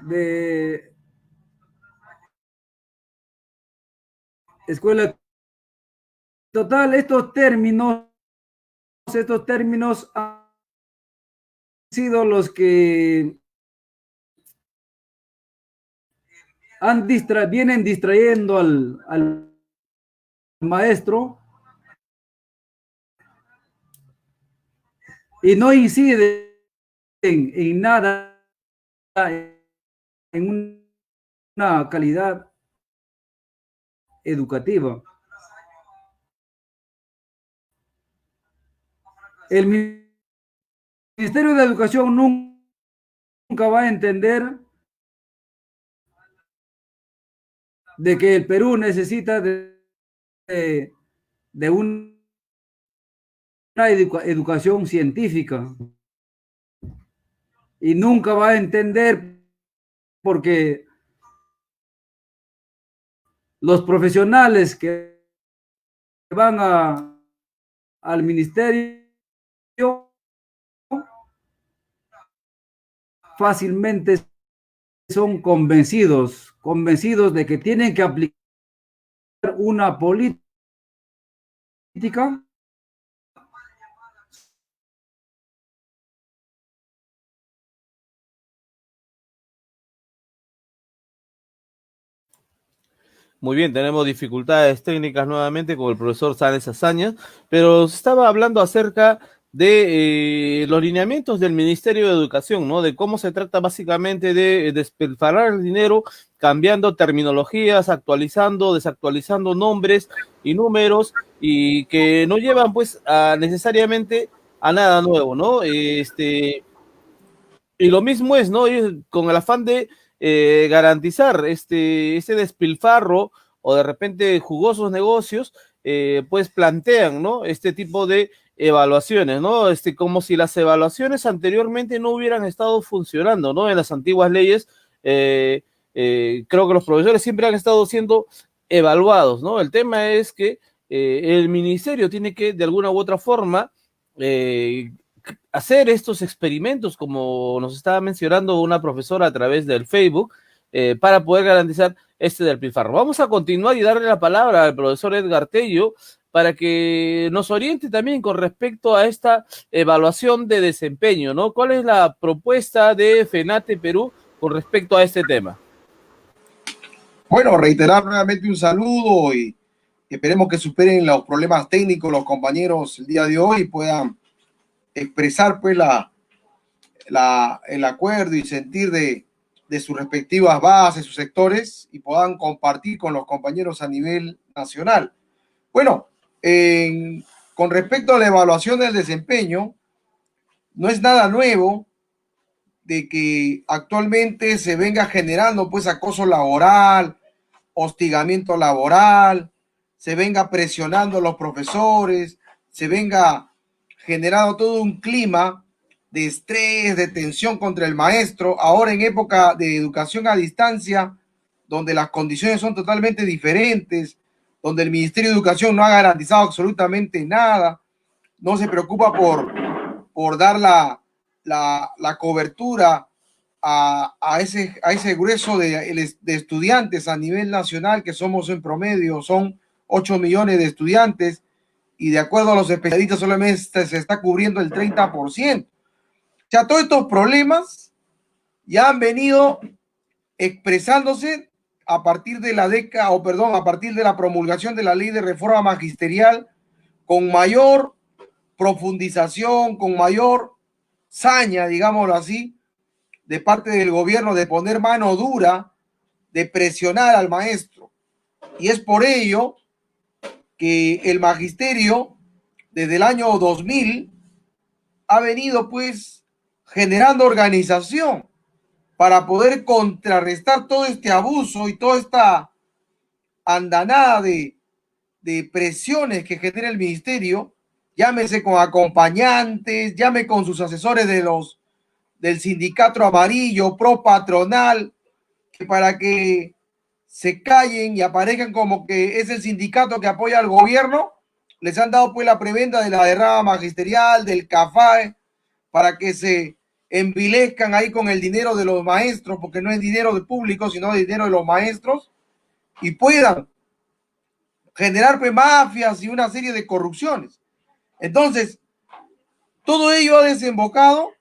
De escuela total, estos términos han sido los que vienen distrayendo al maestro y no inciden en nada en una calidad educativa. El Ministerio de Educación nunca va a entender de que el Perú necesita de una educación científica, y nunca va a entender porque los profesionales que van al ministerio fácilmente son convencidos de que tienen que aplicar una política Muy bien, tenemos dificultades técnicas nuevamente con el profesor Sáenz Azaña, pero se estaba hablando acerca de los lineamientos del Ministerio de Educación, ¿no? De cómo se trata básicamente de despilfarrar el dinero, cambiando terminologías, actualizando, desactualizando nombres y números, y que no llevan pues necesariamente a nada nuevo, ¿no? Y lo mismo es, ¿no? Y con el afán de garantizar este despilfarro o de repente jugosos negocios, pues plantean, ¿no? Este tipo de evaluaciones, ¿no? Como si las evaluaciones anteriormente no hubieran estado funcionando, ¿no? En las antiguas leyes, creo que los profesores siempre han estado siendo evaluados, ¿no? El tema es que el ministerio tiene que, de alguna u otra forma, hacer estos experimentos, como nos estaba mencionando una profesora a través del Facebook, para poder garantizar despilfarro. Vamos a continuar y darle la palabra al profesor Edgar Tello, para que nos oriente también con respecto a esta evaluación de desempeño, ¿no? ¿Cuál es la propuesta de FENATE Perú con respecto a este tema? Bueno, reiterar nuevamente un saludo y esperemos que superen los problemas técnicos los compañeros el día de hoy y puedan expresar pues el acuerdo y sentir de sus respectivas bases, sus sectores y puedan compartir con los compañeros a nivel nacional. Bueno, con respecto a la evaluación del desempeño, no es nada nuevo de que actualmente se venga generando pues acoso laboral, hostigamiento laboral, se venga presionando a los profesores, se venga generando todo un clima de estrés, de tensión contra el maestro, ahora en época de educación a distancia, donde las condiciones son totalmente diferentes, donde el Ministerio de Educación no ha garantizado absolutamente nada, no se preocupa por dar la cobertura a ese grueso de estudiantes a nivel nacional, que somos en promedio, son 8 millones de estudiantes, y de acuerdo a los especialistas solamente se está cubriendo el 30%. O sea, todos estos problemas ya han venido expresándose a partir de a partir de la promulgación de la ley de reforma magisterial, con mayor profundización, con mayor saña, digámoslo así, de parte del gobierno de poner mano dura, de presionar al maestro. Y es por ello que el magisterio, desde el año 2000, ha venido pues generando organización para poder contrarrestar todo este abuso y toda esta andanada de presiones que genera el ministerio, llámese con acompañantes, llame con sus asesores del sindicato amarillo, pro patronal, que para que se callen y aparezcan como que es el sindicato que apoya al gobierno, les han dado pues la prebenda de la derrama magisterial, del CAFAE, para que se envilezcan ahí con el dinero de los maestros, porque no es dinero del público, sino dinero de los maestros, y puedan generar pues mafias y una serie de corrupciones. Entonces, todo ello ha desembocado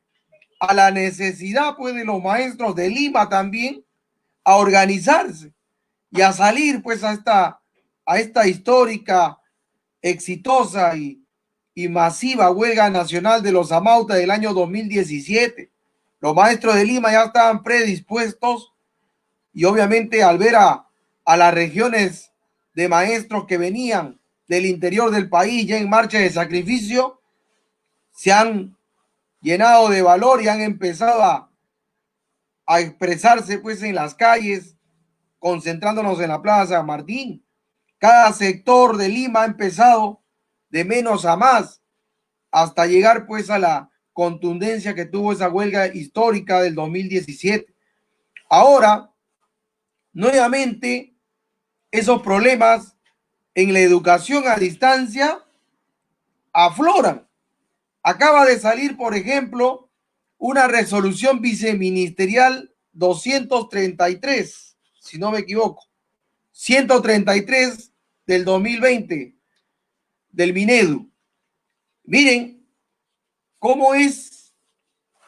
a la necesidad pues de los maestros de Lima también a organizarse y a salir pues a esta histórica, exitosa y masiva huelga nacional de los Amauta del año 2017. Los maestros de Lima ya estaban predispuestos y obviamente al ver a las regiones de maestros que venían del interior del país ya en marcha de sacrificio, se han llenado de valor y han empezado a expresarse pues en las calles, concentrándonos en la Plaza San Martín. Cada sector de Lima ha empezado de menos a más hasta llegar pues a la contundencia que tuvo esa huelga histórica del 2017. Ahora, nuevamente, esos problemas en la educación a distancia afloran. Acaba de salir, por ejemplo, una resolución viceministerial 233, si no me equivoco, 133 del 2020 del Minedu. Miren cómo es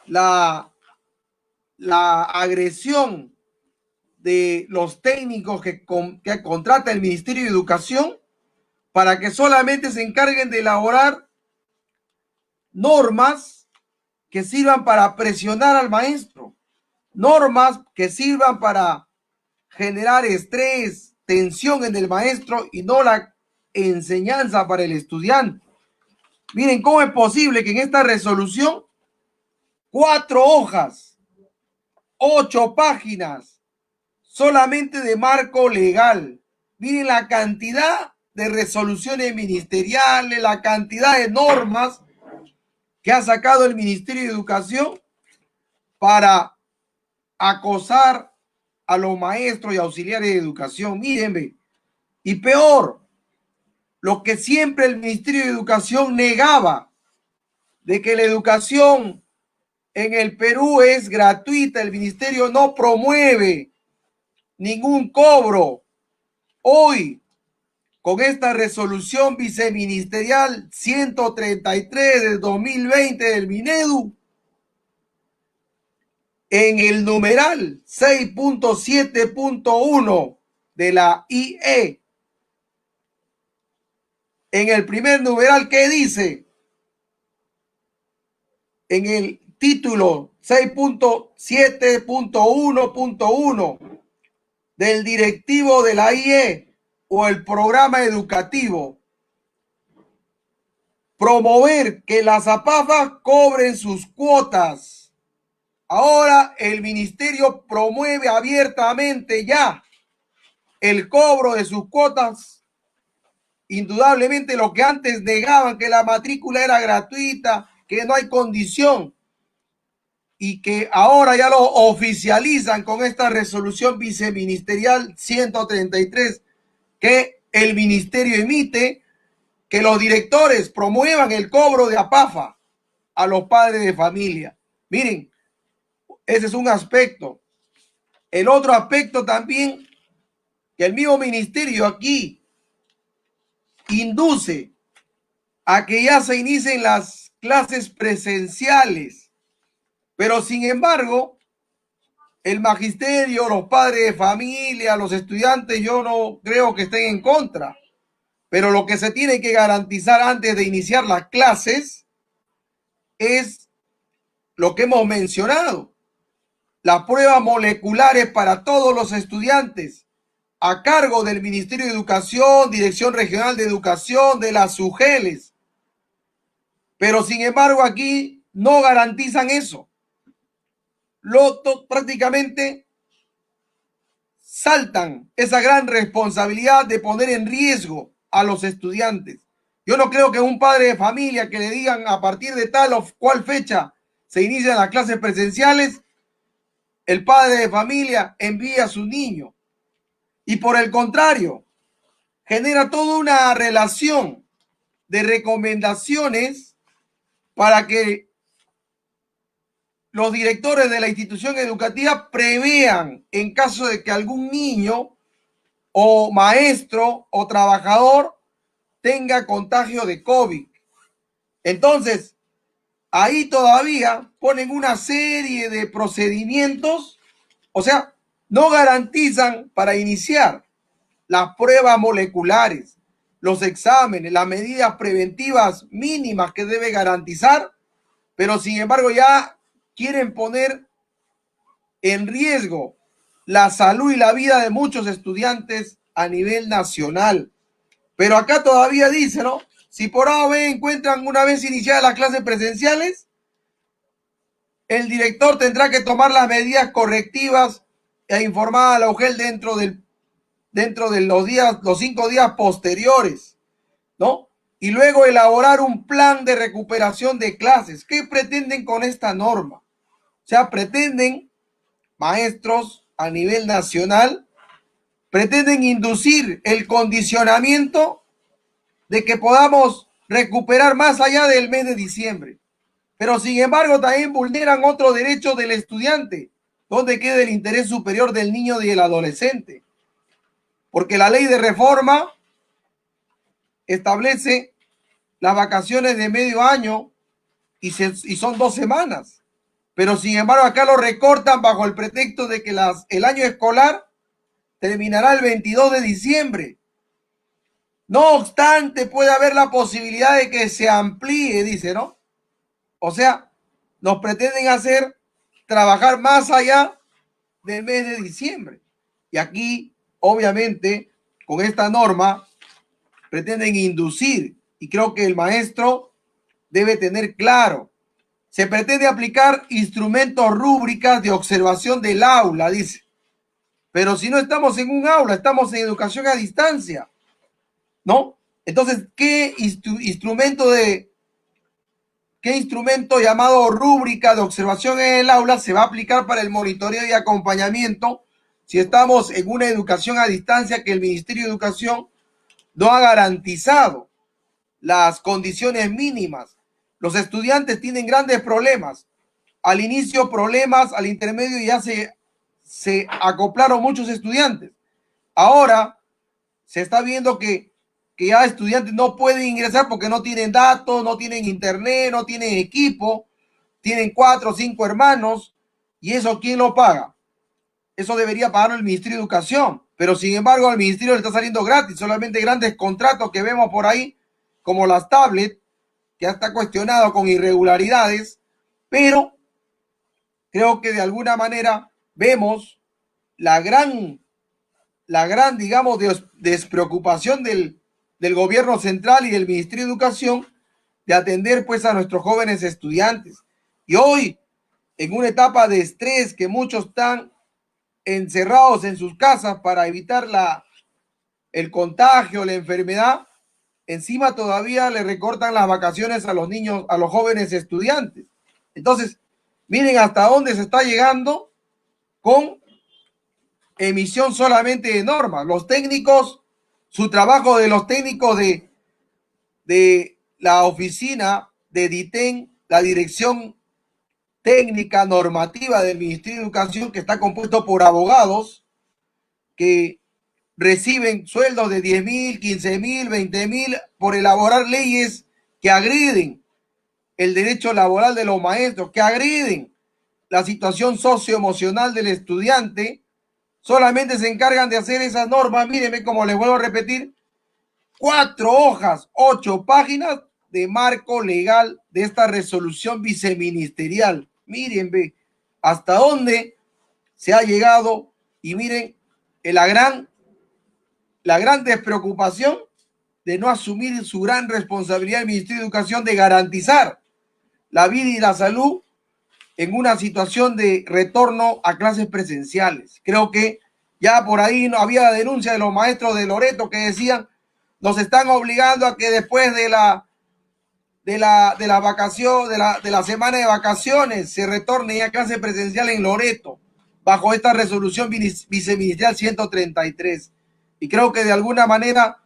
la agresión de los técnicos que contrata el Ministerio de Educación para que solamente se encarguen de elaborar normas que sirvan para presionar al maestro, normas que sirvan para generar estrés, tensión en el maestro y no la enseñanza para el estudiante. Miren cómo es posible que en esta resolución 4 hojas, 8 páginas, solamente de marco legal. Miren la cantidad de resoluciones ministeriales, la cantidad de normas que ha sacado el Ministerio de Educación para acosar a los maestros y auxiliares de educación. Mírenme. Y peor, lo que siempre el Ministerio de Educación negaba, de que la educación en el Perú es gratuita, el ministerio no promueve ningún cobro. Hoy con esta resolución viceministerial 133 del 2020 del Minedu, en el numeral 6.7.1 de la IE, en el primer numeral, ¿qué dice? En el título 6.7.1.1 del directivo de la IE o el programa educativo, promover que las APAFA cobren sus cuotas. Ahora el ministerio promueve abiertamente ya el cobro de sus cuotas. Indudablemente lo que antes negaban, que la matrícula era gratuita, que no hay condición, y que ahora ya lo oficializan con esta resolución viceministerial 133 que el ministerio emite, que los directores promuevan el cobro de APAFA a los padres de familia. Miren, ese es un aspecto. El otro aspecto también, que el mismo ministerio aquí induce a que ya se inicien las clases presenciales, pero sin embargo, el magisterio, los padres de familia, los estudiantes, yo no creo que estén en contra, pero lo que se tiene que garantizar antes de iniciar las clases es lo que hemos mencionado, las pruebas moleculares para todos los estudiantes, a cargo del Ministerio de Educación, Dirección Regional de Educación, de las UGELES. Pero sin embargo aquí no garantizan eso. Prácticamente saltan esa gran responsabilidad de poner en riesgo a los estudiantes. Yo no creo que un padre de familia que le digan a partir de tal o cual fecha se inician las clases presenciales, el padre de familia envía a su niño. Y por el contrario, genera toda una relación de recomendaciones para que los directores de la institución educativa prevean en caso de que algún niño o maestro o trabajador tenga contagio de COVID. Entonces, ahí todavía ponen una serie de procedimientos, o sea, no garantizan para iniciar las pruebas moleculares, los exámenes, las medidas preventivas mínimas que debe garantizar, pero sin embargo ya quieren poner en riesgo la salud y la vida de muchos estudiantes a nivel nacional. Pero acá todavía dice, ¿no? Si por A o B encuentran una vez iniciadas las clases presenciales, el director tendrá que tomar las medidas correctivas e informar a la UGEL dentro de los 5 días posteriores, ¿no? Y luego elaborar un plan de recuperación de clases. ¿Qué pretenden con esta norma? O sea, pretenden, maestros a nivel nacional, pretenden inducir el condicionamiento de que podamos recuperar más allá del mes de diciembre. Pero sin embargo también vulneran otros derechos del estudiante, donde queda el interés superior del niño y del adolescente. Porque la ley de reforma establece las vacaciones de medio año y son 2 semanas. Pero sin embargo acá lo recortan bajo el pretexto de que el año escolar terminará el 22 de diciembre. No obstante, puede haber la posibilidad de que se amplíe, dice, ¿no? O sea, nos pretenden hacer trabajar más allá del mes de diciembre. Y aquí, obviamente, con esta norma, pretenden inducir, y creo que el maestro debe tener claro, se pretende aplicar instrumentos rúbricas de observación del aula, dice. Pero si no estamos en un aula, estamos en educación a distancia, ¿no? Entonces, ¿qué instrumento llamado rúbrica de observación en el aula se va a aplicar para el monitoreo y acompañamiento si estamos en una educación a distancia que el Ministerio de Educación no ha garantizado las condiciones mínimas? Los estudiantes tienen grandes problemas. Al inicio problemas, al intermedio ya se acoplaron muchos estudiantes. Ahora se está viendo que que ya estudiantes no pueden ingresar porque no tienen datos, no tienen internet, no tienen equipo, tienen 4 o 5 hermanos, y eso ¿quién lo paga? Eso debería pagarlo el Ministerio de Educación, pero sin embargo al Ministerio le está saliendo gratis, solamente grandes contratos que vemos por ahí, como las tablets, que ya está cuestionado con irregularidades, pero creo que de alguna manera vemos la gran, digamos, despreocupación del gobierno central y del Ministerio de Educación de atender pues a nuestros jóvenes estudiantes. Y hoy, en una etapa de estrés que muchos están encerrados en sus casas para evitar el contagio, la enfermedad, encima todavía le recortan las vacaciones a los niños, a los jóvenes estudiantes. Entonces, miren hasta dónde se está llegando con emisión solamente de normas. Los técnicos, su trabajo de los técnicos de la oficina de DITEN, la dirección técnica normativa del Ministerio de Educación, que está compuesto por abogados que reciben sueldos de 10,000, 15,000, 20,000 por elaborar leyes que agreden el derecho laboral de los maestros, que agreden la situación socioemocional del estudiante, solamente se encargan de hacer esas normas. Mírenme, como les vuelvo a repetir, 4 hojas, 8 páginas de marco legal de esta resolución viceministerial. Miren, ve, hasta dónde se ha llegado, y miren la gran despreocupación de no asumir su gran responsabilidad del Ministerio de Educación de garantizar la vida y la salud en una situación de retorno a clases presenciales. Creo que ya por ahí no había denuncia de los maestros de Loreto que decían: nos están obligando a que después de la vacación, de la semana de vacaciones, se retorne ya a clase presencial en Loreto, bajo esta resolución viceministerial 133. Y creo que de alguna manera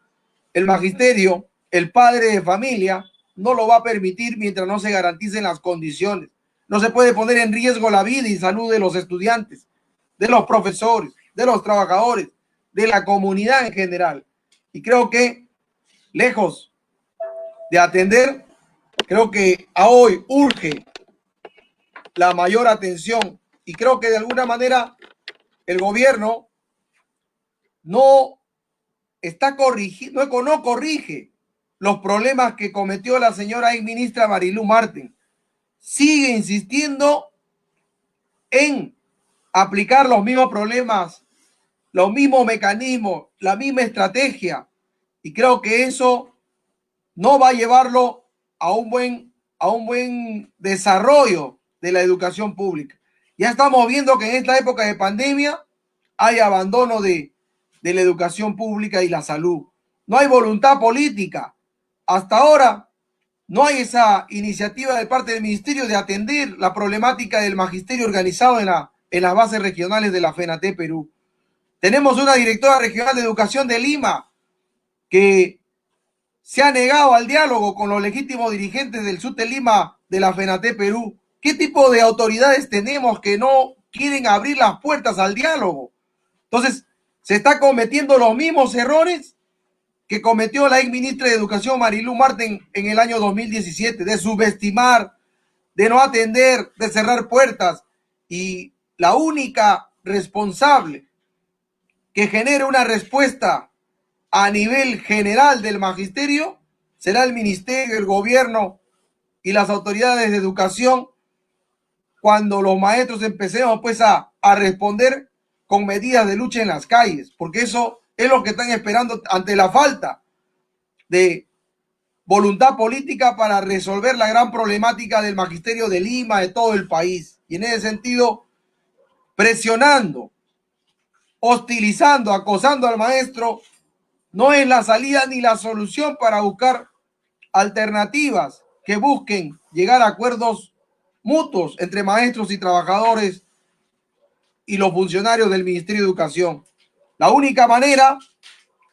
el magisterio, el padre de familia, no lo va a permitir mientras no se garanticen las condiciones. No se puede poner en riesgo la vida y salud de los estudiantes, de los profesores, de los trabajadores, de la comunidad en general. Y creo que, lejos de atender, creo que a hoy urge la mayor atención, y creo que de alguna manera el gobierno no está corrigiendo, no corrige los problemas que cometió la señora ex ministra Marilú Marten. Sigue insistiendo en aplicar los mismos problemas, los mismos mecanismos, la misma estrategia, y creo que eso no va a llevarlo a un buen desarrollo de la educación pública. Ya estamos viendo que en esta época de pandemia hay abandono de la educación pública y la salud. No hay voluntad política. Hasta ahora no hay esa iniciativa de parte del ministerio de atender la problemática del magisterio organizado en las bases regionales de la FENATE Perú. Tenemos una directora regional de educación de Lima que se ha negado al diálogo con los legítimos dirigentes del SUTE Lima de la FENATE Perú. ¿Qué tipo de autoridades tenemos que no quieren abrir las puertas al diálogo? Entonces, se está cometiendo los mismos errores que cometió la ex ministra de Educación Marilú Marten en el año 2017, de subestimar, de no atender, de cerrar puertas, y la única responsable que genere una respuesta a nivel general del magisterio será el ministerio, el gobierno y las autoridades de educación, cuando los maestros empecemos pues a responder con medidas de lucha en las calles, porque eso es lo que están esperando ante la falta de voluntad política para resolver la gran problemática del magisterio de Lima, de todo el país. Y en ese sentido, presionando, hostilizando, acosando al maestro no es la salida ni la solución para buscar alternativas que busquen llegar a acuerdos mutuos entre maestros y trabajadores y los funcionarios del Ministerio de Educación. La única manera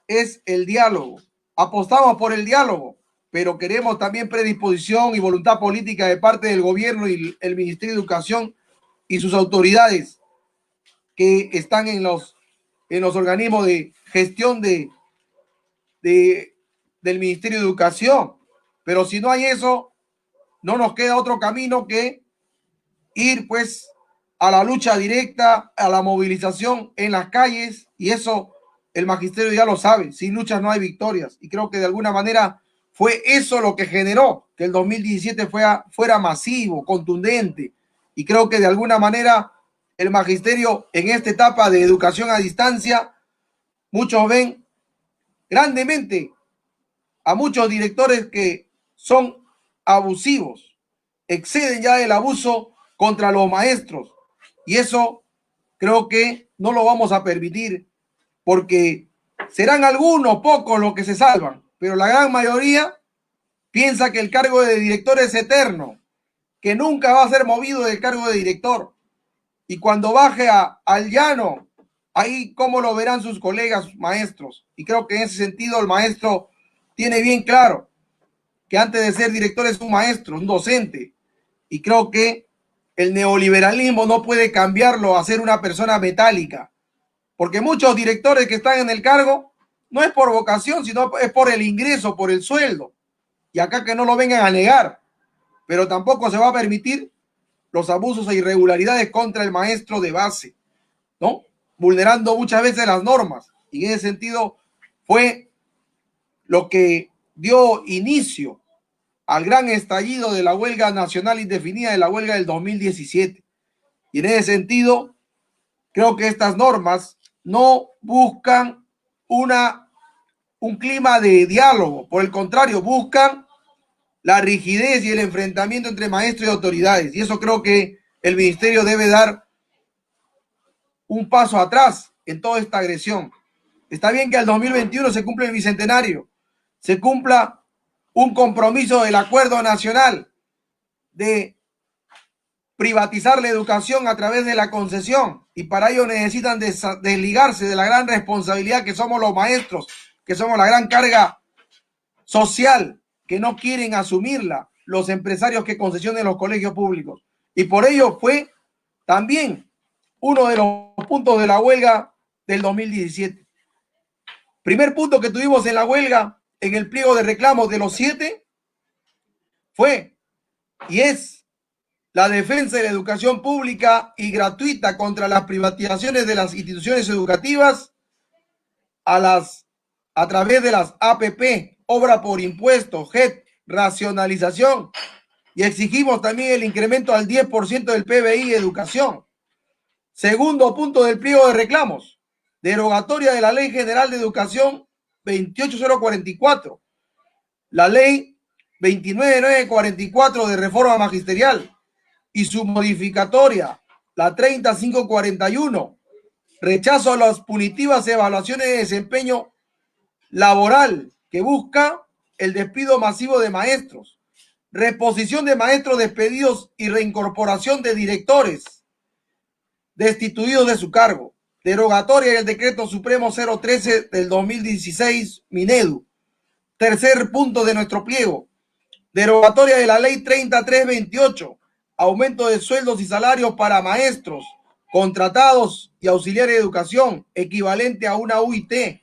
es el diálogo. Apostamos por el diálogo, pero queremos también predisposición y voluntad política de parte del gobierno y el Ministerio de Educación y sus autoridades que están en los organismos de gestión de del Ministerio de Educación. Pero si no hay eso, no nos queda otro camino que ir pues a la lucha directa, a la movilización en las calles, y eso el magisterio ya lo sabe, sin luchas no hay victorias, y creo que de alguna manera fue eso lo que generó que el 2017 fuera masivo, contundente, y creo que de alguna manera el magisterio en esta etapa de educación a distancia, muchos ven grandemente a muchos directores que son abusivos, exceden ya el abuso contra los maestros, y eso creo que no lo vamos a permitir, porque serán algunos pocos los que se salvan, pero la gran mayoría piensa que el cargo de director es eterno, que nunca va a ser movido del cargo de director, y cuando baje al llano, ahí cómo lo verán sus colegas maestros. Y creo que en ese sentido el maestro tiene bien claro que antes de ser director es un maestro, un docente, y creo que el neoliberalismo no puede cambiarlo a ser una persona metálica, porque muchos directores que están en el cargo no es por vocación, sino es por el ingreso, por el sueldo, y acá que no lo vengan a negar, pero tampoco se va a permitir los abusos e irregularidades contra el maestro de base, ¿no? Vulnerando muchas veces las normas, y en ese sentido fue lo que dio inicio al gran estallido de la huelga nacional indefinida, de la huelga del 2017. Y en ese sentido, creo que estas normas no buscan un clima de diálogo, por el contrario, buscan la rigidez y el enfrentamiento entre maestros y autoridades. Y eso creo que el ministerio debe dar un paso atrás en toda esta agresión. Está bien que al 2021 se cumple el bicentenario, se cumpla un compromiso del acuerdo nacional de privatizar la educación a través de la concesión, y para ello necesitan desligarse de la gran responsabilidad que somos los maestros, que somos la gran carga social que no quieren asumirla los empresarios que concesionen los colegios públicos. Y por ello fue también uno de los puntos de la huelga del 2017. Primer punto que tuvimos en la huelga, en el pliego de reclamos de los 7, fue y es la defensa de la educación pública y gratuita contra las privatizaciones de las instituciones educativas a través de las APP, obra por impuesto, JET, racionalización, y exigimos también el incremento al 10% del PBI de educación. Segundo punto del pliego de reclamos, derogatoria de la Ley General de Educación 28044, la Ley 29944 de reforma magisterial y su modificatoria, la 30541, rechazo a las punitivas evaluaciones de desempeño laboral que busca el despido masivo de maestros, reposición de maestros despedidos y reincorporación de directores destituidos de su cargo, derogatoria del decreto supremo 013 del 2016 Minedu. Tercer punto de nuestro pliego, derogatoria de la ley 3328, aumento de sueldos y salarios para maestros, contratados y auxiliares de educación, equivalente a una UIT,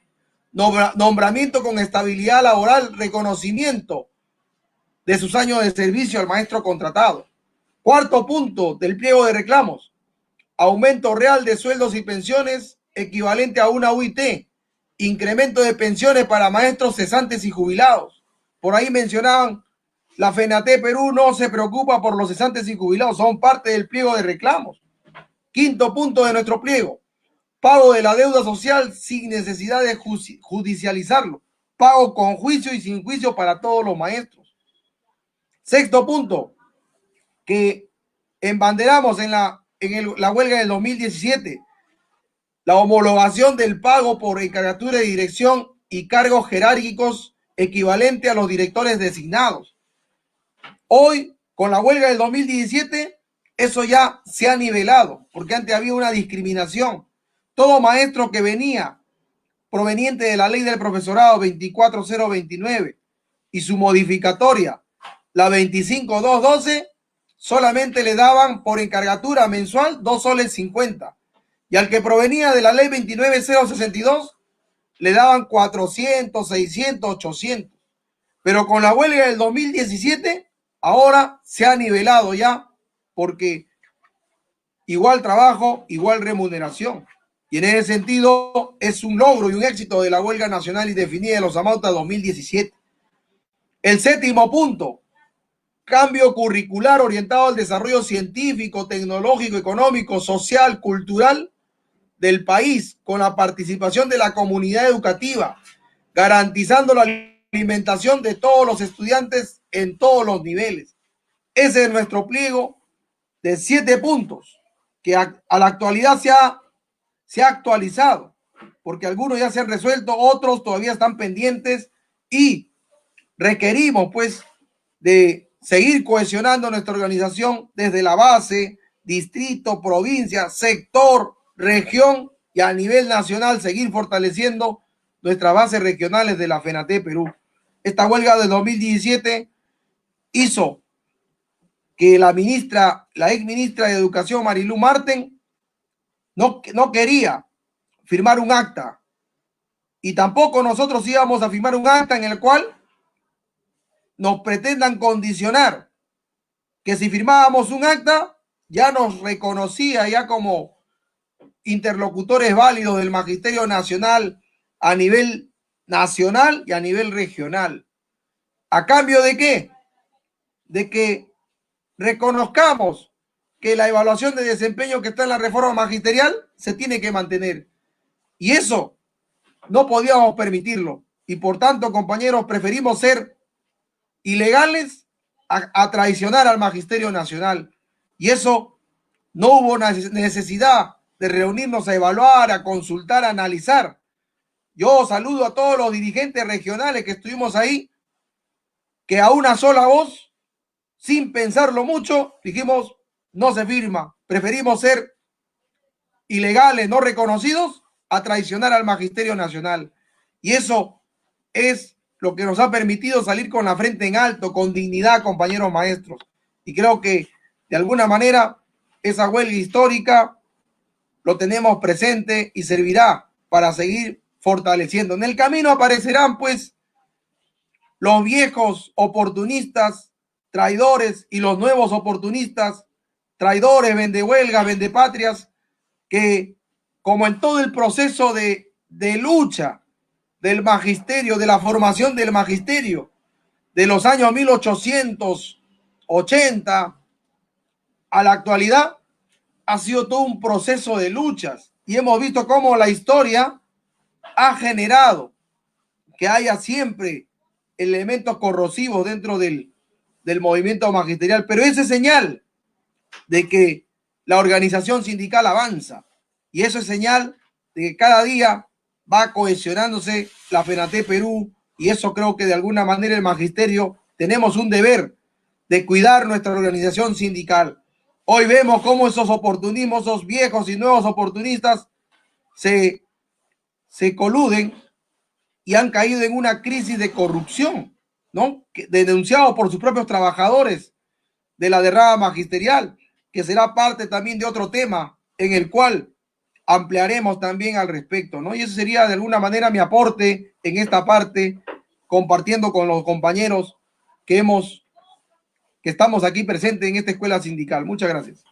nombramiento con estabilidad laboral, reconocimiento de sus años de servicio al maestro contratado. Cuarto punto del pliego de reclamos, aumento real de sueldos y pensiones equivalente a una UIT, incremento de pensiones para maestros cesantes y jubilados. Por ahí mencionaban, la FENATE Perú no se preocupa por los cesantes y jubilados, son parte del pliego de reclamos. Quinto punto de nuestro pliego, pago de la deuda social sin necesidad de judicializarlo, pago con juicio y sin juicio para todos los maestros. Sexto punto, que embanderamos en la huelga del 2017, la homologación del pago por encargatura de dirección y cargos jerárquicos equivalente a los directores designados. Hoy, con la huelga del 2017, eso ya se ha nivelado, porque antes había una discriminación. Todo maestro que venía proveniente de la ley del profesorado 24029 y su modificatoria, la 25212, solamente le daban por encargatura mensual 2,50 soles. Y al que provenía de la ley 29062, le daban 400, 600, 800. Pero con la huelga del 2017, ahora se ha nivelado ya, porque igual trabajo, igual remuneración. Y en ese sentido es un logro y un éxito de la huelga nacional indefinida de los Amautas 2017. El séptimo punto, cambio curricular orientado al desarrollo científico, tecnológico, económico, social, cultural del país, con la participación de la comunidad educativa, garantizando la alimentación de todos los estudiantes en todos los niveles. Ese es nuestro pliego de 7 puntos, que a la actualidad se ha actualizado, porque algunos ya se han resuelto, otros todavía están pendientes y requerimos pues de seguir cohesionando nuestra organización desde la base, distrito, provincia, sector, región y a nivel nacional seguir fortaleciendo nuestras bases regionales de la FENATE Perú. Esta huelga de 2017 hizo que la ex ministra de Educación, Marilú Marten, no quería firmar un acta, y tampoco nosotros íbamos a firmar un acta en el cual nos pretendan condicionar, que si firmábamos un acta ya nos reconocía ya como interlocutores válidos del Magisterio Nacional a nivel nacional y a nivel regional. ¿A cambio de qué? De que reconozcamos que la evaluación de desempeño que está en la reforma magisterial se tiene que mantener. Y eso no podíamos permitirlo. Y por tanto, compañeros, preferimos ser ilegales a traicionar al Magisterio Nacional. Y eso no hubo necesidad de reunirnos a evaluar, a consultar, a analizar. Yo saludo a todos los dirigentes regionales que estuvimos ahí, que a una sola voz, sin pensarlo mucho, dijimos, no se firma. Preferimos ser ilegales, no reconocidos, a traicionar al Magisterio Nacional. Y eso es lo que nos ha permitido salir con la frente en alto, con dignidad, compañeros maestros. Y creo que, de alguna manera, esa huelga histórica lo tenemos presente y servirá para seguir fortaleciendo. En el camino aparecerán, pues, los viejos oportunistas, traidores, y los nuevos oportunistas, traidores, vendehuelgas, vendepatrias, que, como en todo el proceso de lucha del magisterio, de la formación del magisterio, de los años 1880 a la actualidad, ha sido todo un proceso de luchas, y hemos visto cómo la historia ha generado que haya siempre elementos corrosivos dentro del movimiento magisterial, pero esa es señal de que la organización sindical avanza, y eso es señal de que cada día va cohesionándose la FENATE Perú, y eso creo que de alguna manera el magisterio tenemos un deber de cuidar nuestra organización sindical. Hoy vemos cómo esos oportunismos, esos viejos y nuevos oportunistas se coluden y han caído en una crisis de corrupción, ¿no? Denunciado por sus propios trabajadores de la derrama magisterial, que será parte también de otro tema en el cual ampliaremos también al respecto, ¿no? Y eso sería de alguna manera mi aporte en esta parte, compartiendo con los compañeros que estamos aquí presentes en esta escuela sindical. Muchas gracias.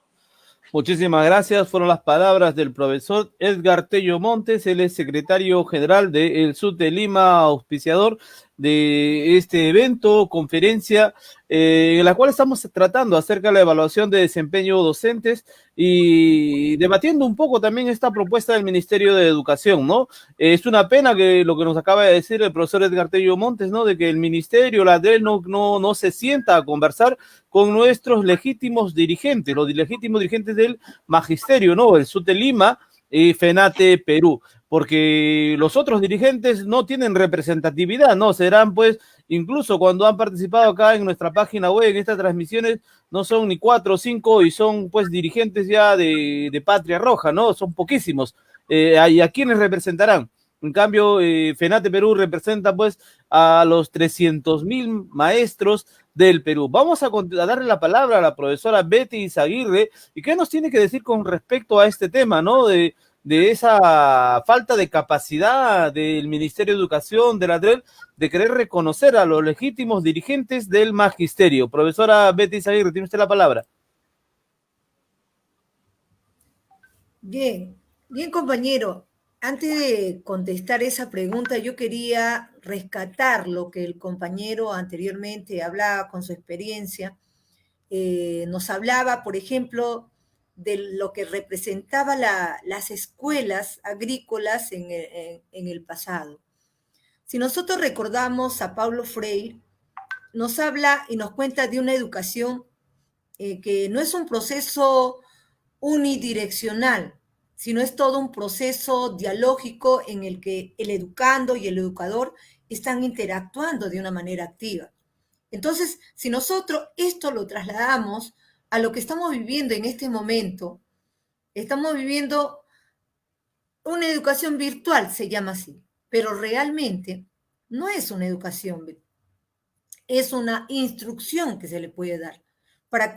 Muchísimas gracias. Fueron las palabras del profesor Edgar Tello Montes, él es secretario general del SUTE Lima, auspiciador de este evento, conferencia, en la cual estamos tratando acerca de la evaluación de desempeño docentes y debatiendo un poco también esta propuesta del Ministerio de Educación, ¿no? Es una pena que lo que nos acaba de decir el profesor Edgar Tello Montes, ¿no? De que el Ministerio, la DEL, no se sienta a conversar con nuestros legítimos dirigentes, los legítimos dirigentes del magisterio, ¿no? El SUTE Lima y FENATE Perú, porque los otros dirigentes no tienen representatividad, ¿no? Serán, pues, incluso cuando han participado acá en nuestra página web, en estas transmisiones, no son ni 4 o 5 y son, pues, dirigentes ya de Patria Roja, ¿no? Son poquísimos. ¿Y a quiénes representarán? En cambio, FENATE Perú representa, pues, a los 300,000 maestros del Perú. Vamos a darle la palabra a la profesora Betty Izaguirre. ¿Y qué nos tiene que decir con respecto a este tema, ¿no? De de esa falta de capacidad del Ministerio de Educación, de la DREL, de querer reconocer a los legítimos dirigentes del magisterio. Profesora Betty Aguirre, tiene usted la palabra. Bien, bien compañero. Antes de contestar esa pregunta, yo quería rescatar lo que el compañero anteriormente hablaba con su experiencia. Nos hablaba, por ejemplo, de lo que representaba las escuelas agrícolas en el pasado. Si nosotros recordamos a Paulo Freire, nos habla y nos cuenta de una educación que no es un proceso unidireccional, sino es todo un proceso dialógico en el que el educando y el educador están interactuando de una manera activa. Entonces, si nosotros esto lo trasladamos a lo que estamos viviendo en este momento, estamos viviendo una educación virtual, se llama así, pero realmente no es una educación, es una instrucción que se le puede dar.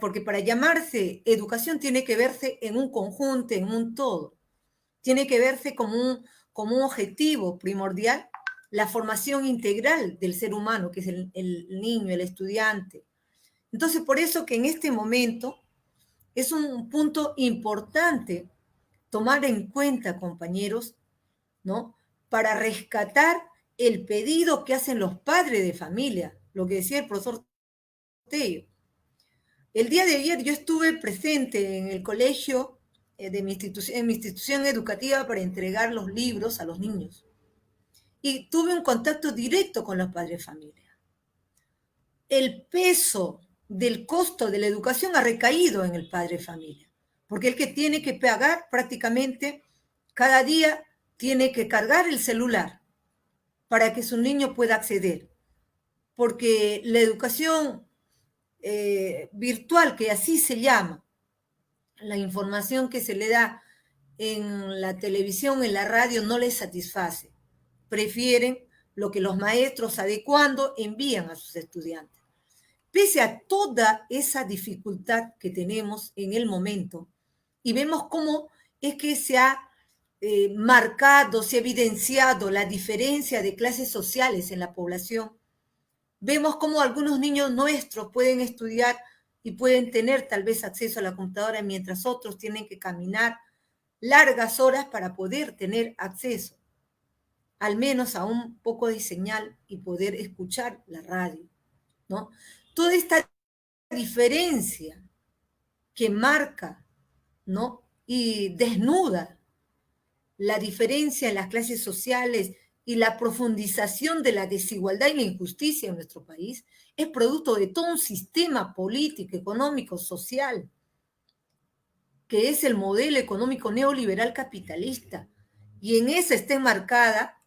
Porque para llamarse educación tiene que verse en un conjunto, en un todo. Tiene que verse como un objetivo primordial, la formación integral del ser humano, que es el niño, el estudiante. Entonces, por eso que en este momento es un punto importante tomar en cuenta, compañeros, ¿no? Para rescatar el pedido que hacen los padres de familia, lo que decía el profesor Tello. El día de ayer yo estuve presente en el colegio en mi institución educativa para entregar los libros a los niños. Y tuve un contacto directo con los padres de familia. El peso del costo de la educación ha recaído en el padre de familia, porque el que tiene que pagar prácticamente cada día tiene que cargar el celular para que su niño pueda acceder, porque la educación virtual, que así se llama, la información que se le da en la televisión, en la radio, no les satisface. Prefieren lo que los maestros adecuando envían a sus estudiantes. Pese a toda esa dificultad que tenemos en el momento, y vemos cómo es que se ha marcado, se ha evidenciado la diferencia de clases sociales en la población, vemos cómo algunos niños nuestros pueden estudiar y pueden tener tal vez acceso a la computadora, mientras otros tienen que caminar largas horas para poder tener acceso, al menos a un poco de señal y poder escuchar la radio, ¿no? Toda esta diferencia que marca, ¿no? Y desnuda la diferencia en las clases sociales y la profundización de la desigualdad y la injusticia en nuestro país es producto de todo un sistema político, económico, social, que es el modelo económico neoliberal capitalista. Y en esa está enmarcada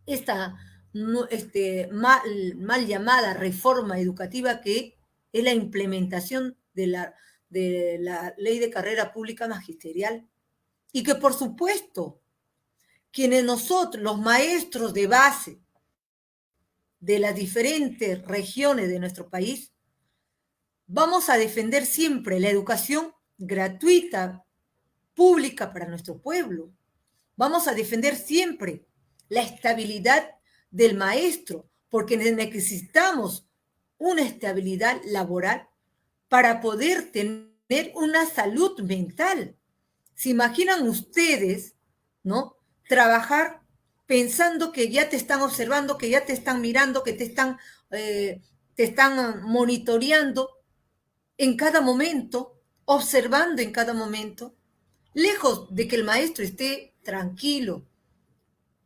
esta mal llamada reforma educativa, que es la implementación de la ley de carrera pública magisterial. Y que, por supuesto, quienes nosotros, los maestros de base de las diferentes regiones de nuestro país, vamos a defender siempre la educación gratuita, pública para nuestro pueblo. Vamos a defender siempre la estabilidad del maestro, porque necesitamos una estabilidad laboral para poder tener una salud mental. ¿Se imaginan ustedes, no? Trabajar pensando que ya te están observando, que ya te están mirando, que te están monitoreando en cada momento, observando en cada momento, lejos de que el maestro esté tranquilo,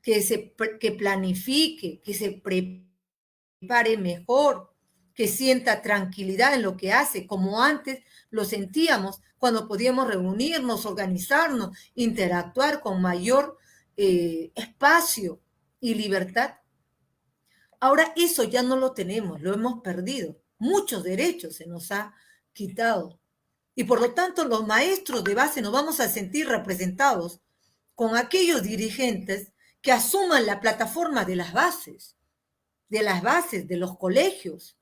que planifique, que se prepare mejor, que sienta tranquilidad en lo que hace, como antes lo sentíamos cuando podíamos reunirnos, organizarnos, interactuar con mayor espacio y libertad. Ahora eso ya no lo tenemos, lo hemos perdido. Muchos derechos se nos ha quitado. Y por lo tanto, los maestros de base nos vamos a sentir representados con aquellos dirigentes que asuman la plataforma de las bases de los colegios.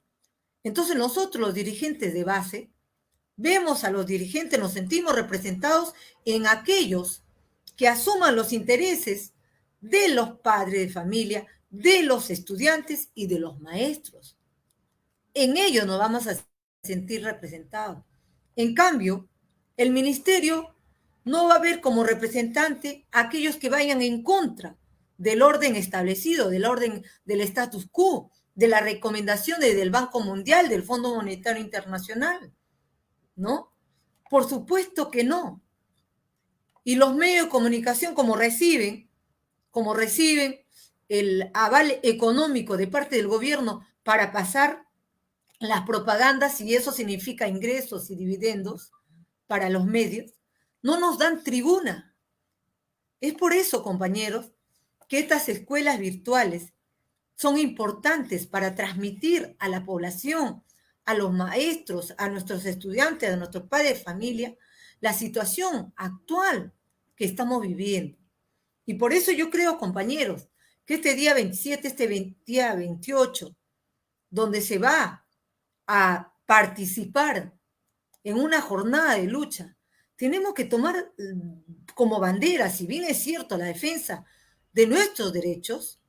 Entonces nosotros, los dirigentes de base, vemos a los dirigentes, nos sentimos representados en aquellos que asuman los intereses de los padres de familia, de los estudiantes y de los maestros. En ello nos vamos a sentir representados. En cambio, el ministerio no va a ver como representante a aquellos que vayan en contra del orden establecido, del orden del status quo, de las recomendaciones del Banco Mundial, del Fondo Monetario Internacional, ¿no? Por supuesto que no. Y los medios de comunicación, como reciben el aval económico de parte del gobierno para pasar las propagandas, y eso significa ingresos y dividendos para los medios, no nos dan tribuna. Es por eso, compañeros, que estas escuelas virtuales son importantes para transmitir a la población, a los maestros, a nuestros estudiantes, a nuestros padres de familia, la situación actual que estamos viviendo. Y por eso yo creo, compañeros, que este día 27, día 28, donde se va a participar en una jornada de lucha, tenemos que tomar como bandera, si bien es cierto, la defensa de nuestros derechos,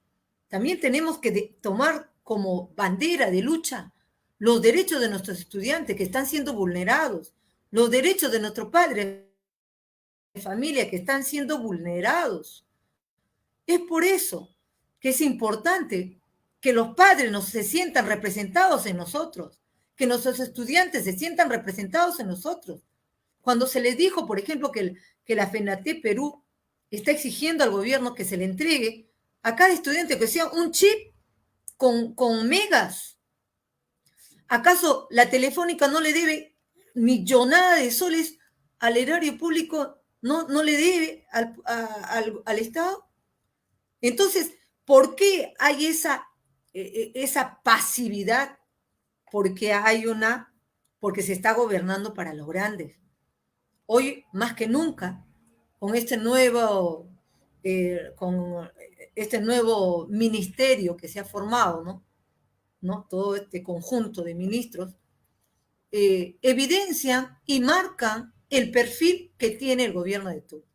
también tenemos que tomar como bandera de lucha los derechos de nuestros estudiantes que están siendo vulnerados, los derechos de nuestros padres de familia que están siendo vulnerados. Es por eso que es importante que los padres se sientan representados en nosotros, que nuestros estudiantes se sientan representados en nosotros. Cuando se les dijo, por ejemplo, que la FENATE Perú está exigiendo al gobierno que se le entregue a cada estudiante que sea un chip con megas. ¿Acaso la Telefónica no le debe millonada de soles al erario público? ¿No le debe al Estado? Entonces, ¿por qué hay esa pasividad? Porque se está gobernando para los grandes. Hoy, más que nunca, con este nuevo ministerio que se ha formado, ¿no? Todo este conjunto de ministros, evidencian y marcan el perfil que tiene el gobierno de turno.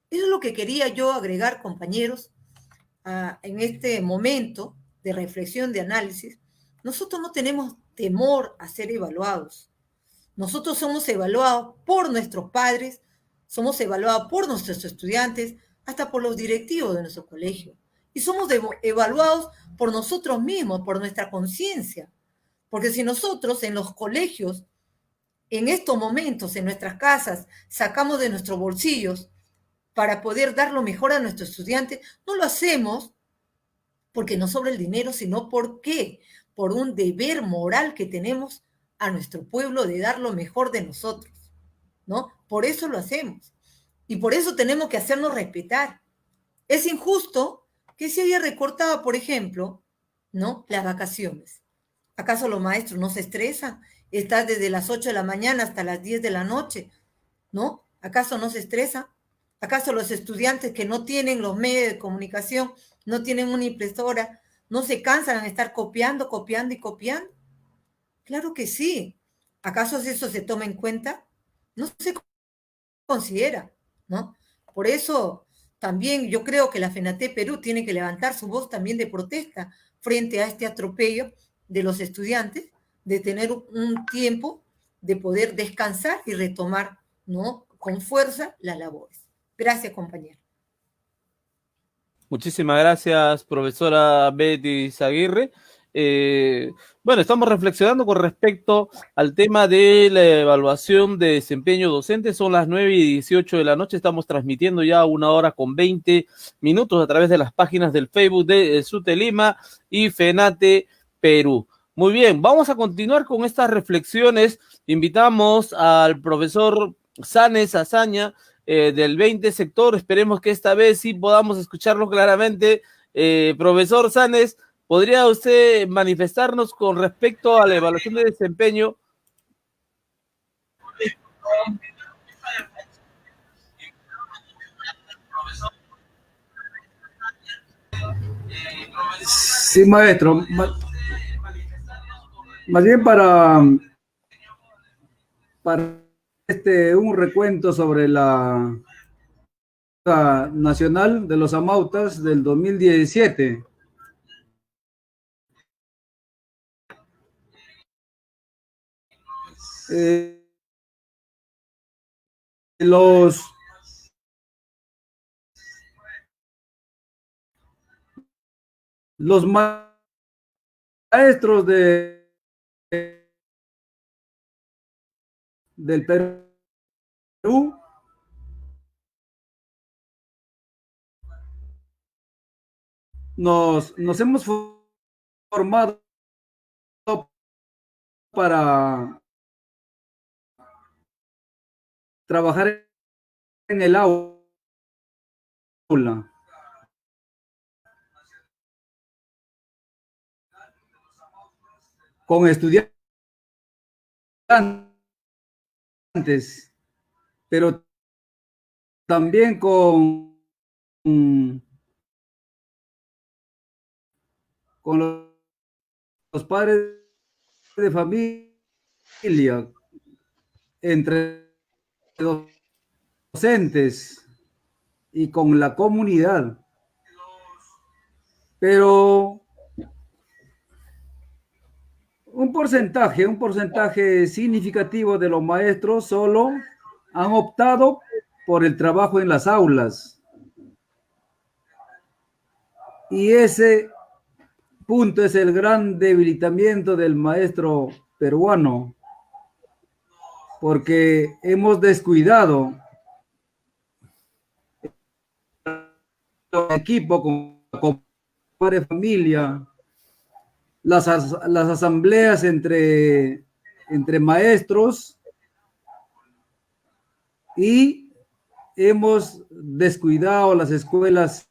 Eso es lo que quería yo agregar, compañeros, en este momento de reflexión, de análisis. Nosotros no tenemos temor a ser evaluados. Nosotros somos evaluados por nuestros padres, somos evaluados por nuestros estudiantes, hasta por los directivos de nuestro colegio. Y somos evaluados por nosotros mismos, por nuestra conciencia. Porque si nosotros en los colegios, en estos momentos, en nuestras casas, sacamos de nuestros bolsillos para poder dar lo mejor a nuestros estudiantes, no lo hacemos porque nos sobra el dinero, sino porque por un deber moral que tenemos a nuestro pueblo de dar lo mejor de nosotros, ¿no? Por eso lo hacemos. Y por eso tenemos que hacernos respetar. Es injusto que se haya recortado, por ejemplo, ¿no?, las vacaciones. ¿Acaso los maestros no se estresan? Están desde las 8 de la mañana hasta las 10 de la noche, ¿no? ¿Acaso no se estresan? ¿Acaso los estudiantes que no tienen los medios de comunicación, no tienen una impresora, no se cansan de estar copiando, copiando y copiando? Claro que sí. ¿Acaso eso se toma en cuenta? No se considera, ¿no? Por eso también yo creo que la FENATE Perú tiene que levantar su voz también de protesta frente a este atropello de los estudiantes, de tener un tiempo de poder descansar y retomar, ¿no?, con fuerza las labores. Gracias, compañero. Muchísimas gracias, profesora Betty Aguirre. Bueno, estamos reflexionando con respecto al tema de la evaluación de desempeño docente. Son las 9:18 de la noche. Estamos transmitiendo ya 1 hora con 20 minutos a través de las páginas del Facebook de SUTELIMA y FENATE Perú. Muy bien, vamos a continuar con estas reflexiones. Invitamos al profesor Sanes Azaña, del 20 sector. Esperemos que esta vez sí podamos escucarlo claramente. Profesor Sanes, ¿podría usted manifestarnos con respecto a la evaluación de desempeño? Sí, maestro. Más bien para un recuento sobre la nacional de los Amautas del 2017. Los maestros del Perú nos hemos formado para trabajar en el aula con estudiantes, pero también con los padres de familia, entre docentes y con la comunidad. Pero un porcentaje significativo de los maestros solo han optado por el trabajo en las aulas. Y ese punto es el gran debilitamiento del maestro peruano, porque hemos descuidado el equipo con padre de familia, las asambleas entre maestros, y hemos descuidado las escuelas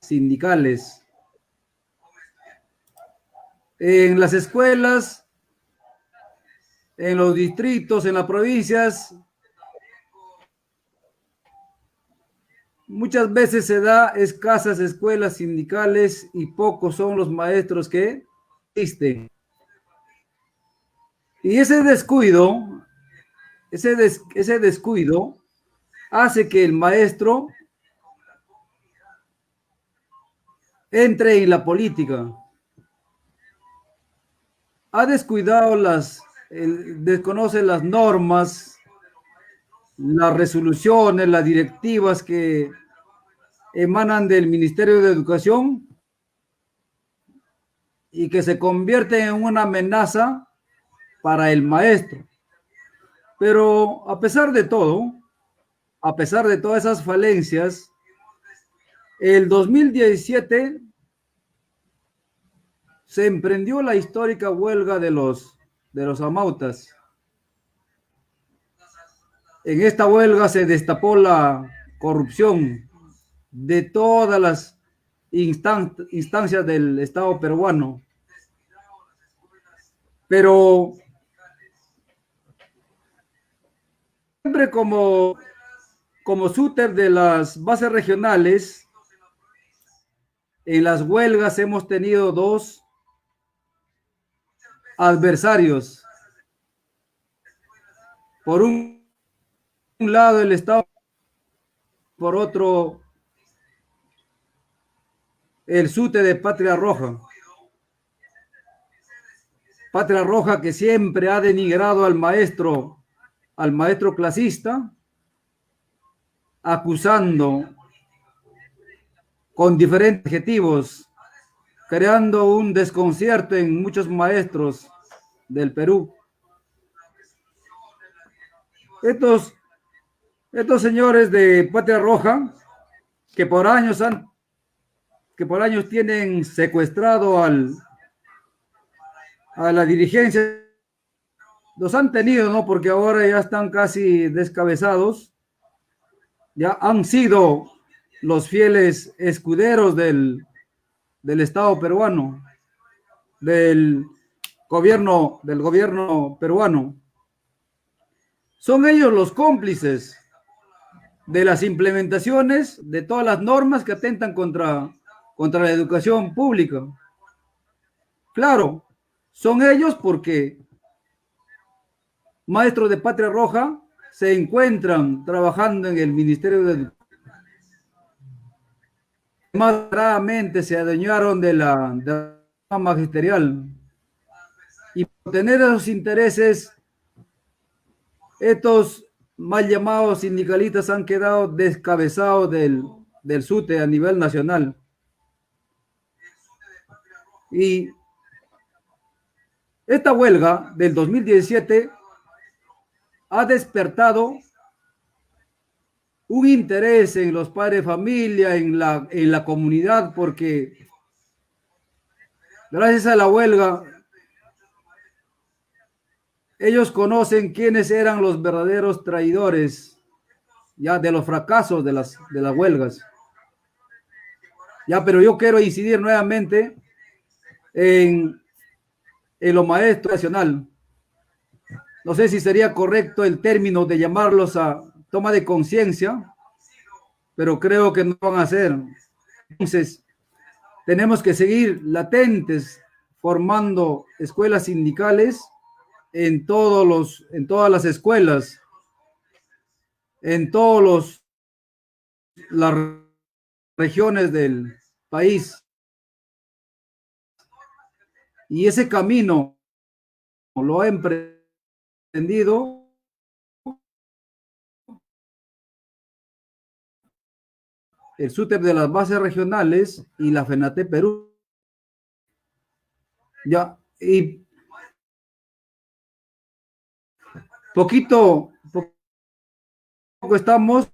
sindicales. En las escuelas, en los distritos, en las provincias, muchas veces se da escasas escuelas sindicales y pocos son los maestros que existen. Y ese descuido hace que el maestro entre en la política. Ha descuidado desconoce las normas, las resoluciones, las directivas que emanan del Ministerio de Educación y que se convierten en una amenaza para el maestro. Pero a pesar de todo, a pesar de todas esas falencias, el 2017 se emprendió la histórica huelga de los amautas. En esta huelga se destapó la corrupción de todas las instancias del Estado peruano. Pero siempre como súter de las bases regionales, en las huelgas hemos tenido dos adversarios. Por un lado el Estado, por otro el SUTE de Patria Roja. Patria Roja que siempre ha denigrado al maestro clasista, acusando con diferentes adjetivos, creando un desconcierto en muchos maestros del Perú. Estos señores de Patria Roja, que por años tienen secuestrado a la dirigencia, los han tenido, ¿no? Porque ahora ya están casi descabezados, ya han sido los fieles escuderos del Estado peruano, del gobierno peruano. Son ellos los cómplices de las implementaciones de todas las normas que atentan contra la educación pública. Claro, son ellos porque maestros de Patria Roja se encuentran trabajando en el Ministerio más claramente se adueñaron de la magisterial. Y por tener esos intereses, estos mal llamados sindicalistas han quedado descabezados del SUTE a nivel nacional. Y esta huelga del 2017 ha despertado un interés en los padres de familia, en la comunidad, porque gracias a la huelga, ellos conocen quiénes eran los verdaderos traidores ya de los fracasos de las huelgas. Ya, pero yo quiero incidir nuevamente en los maestros nacional. No sé si sería correcto el término de llamarlos a toma de conciencia, pero creo que no van a hacer. Entonces, tenemos que seguir latentes formando escuelas sindicales en todas las escuelas, en las regiones del país. Y ese camino lo ha emprendido el SUTEP de las bases regionales y la FENATE Perú. Ya, y poco estamos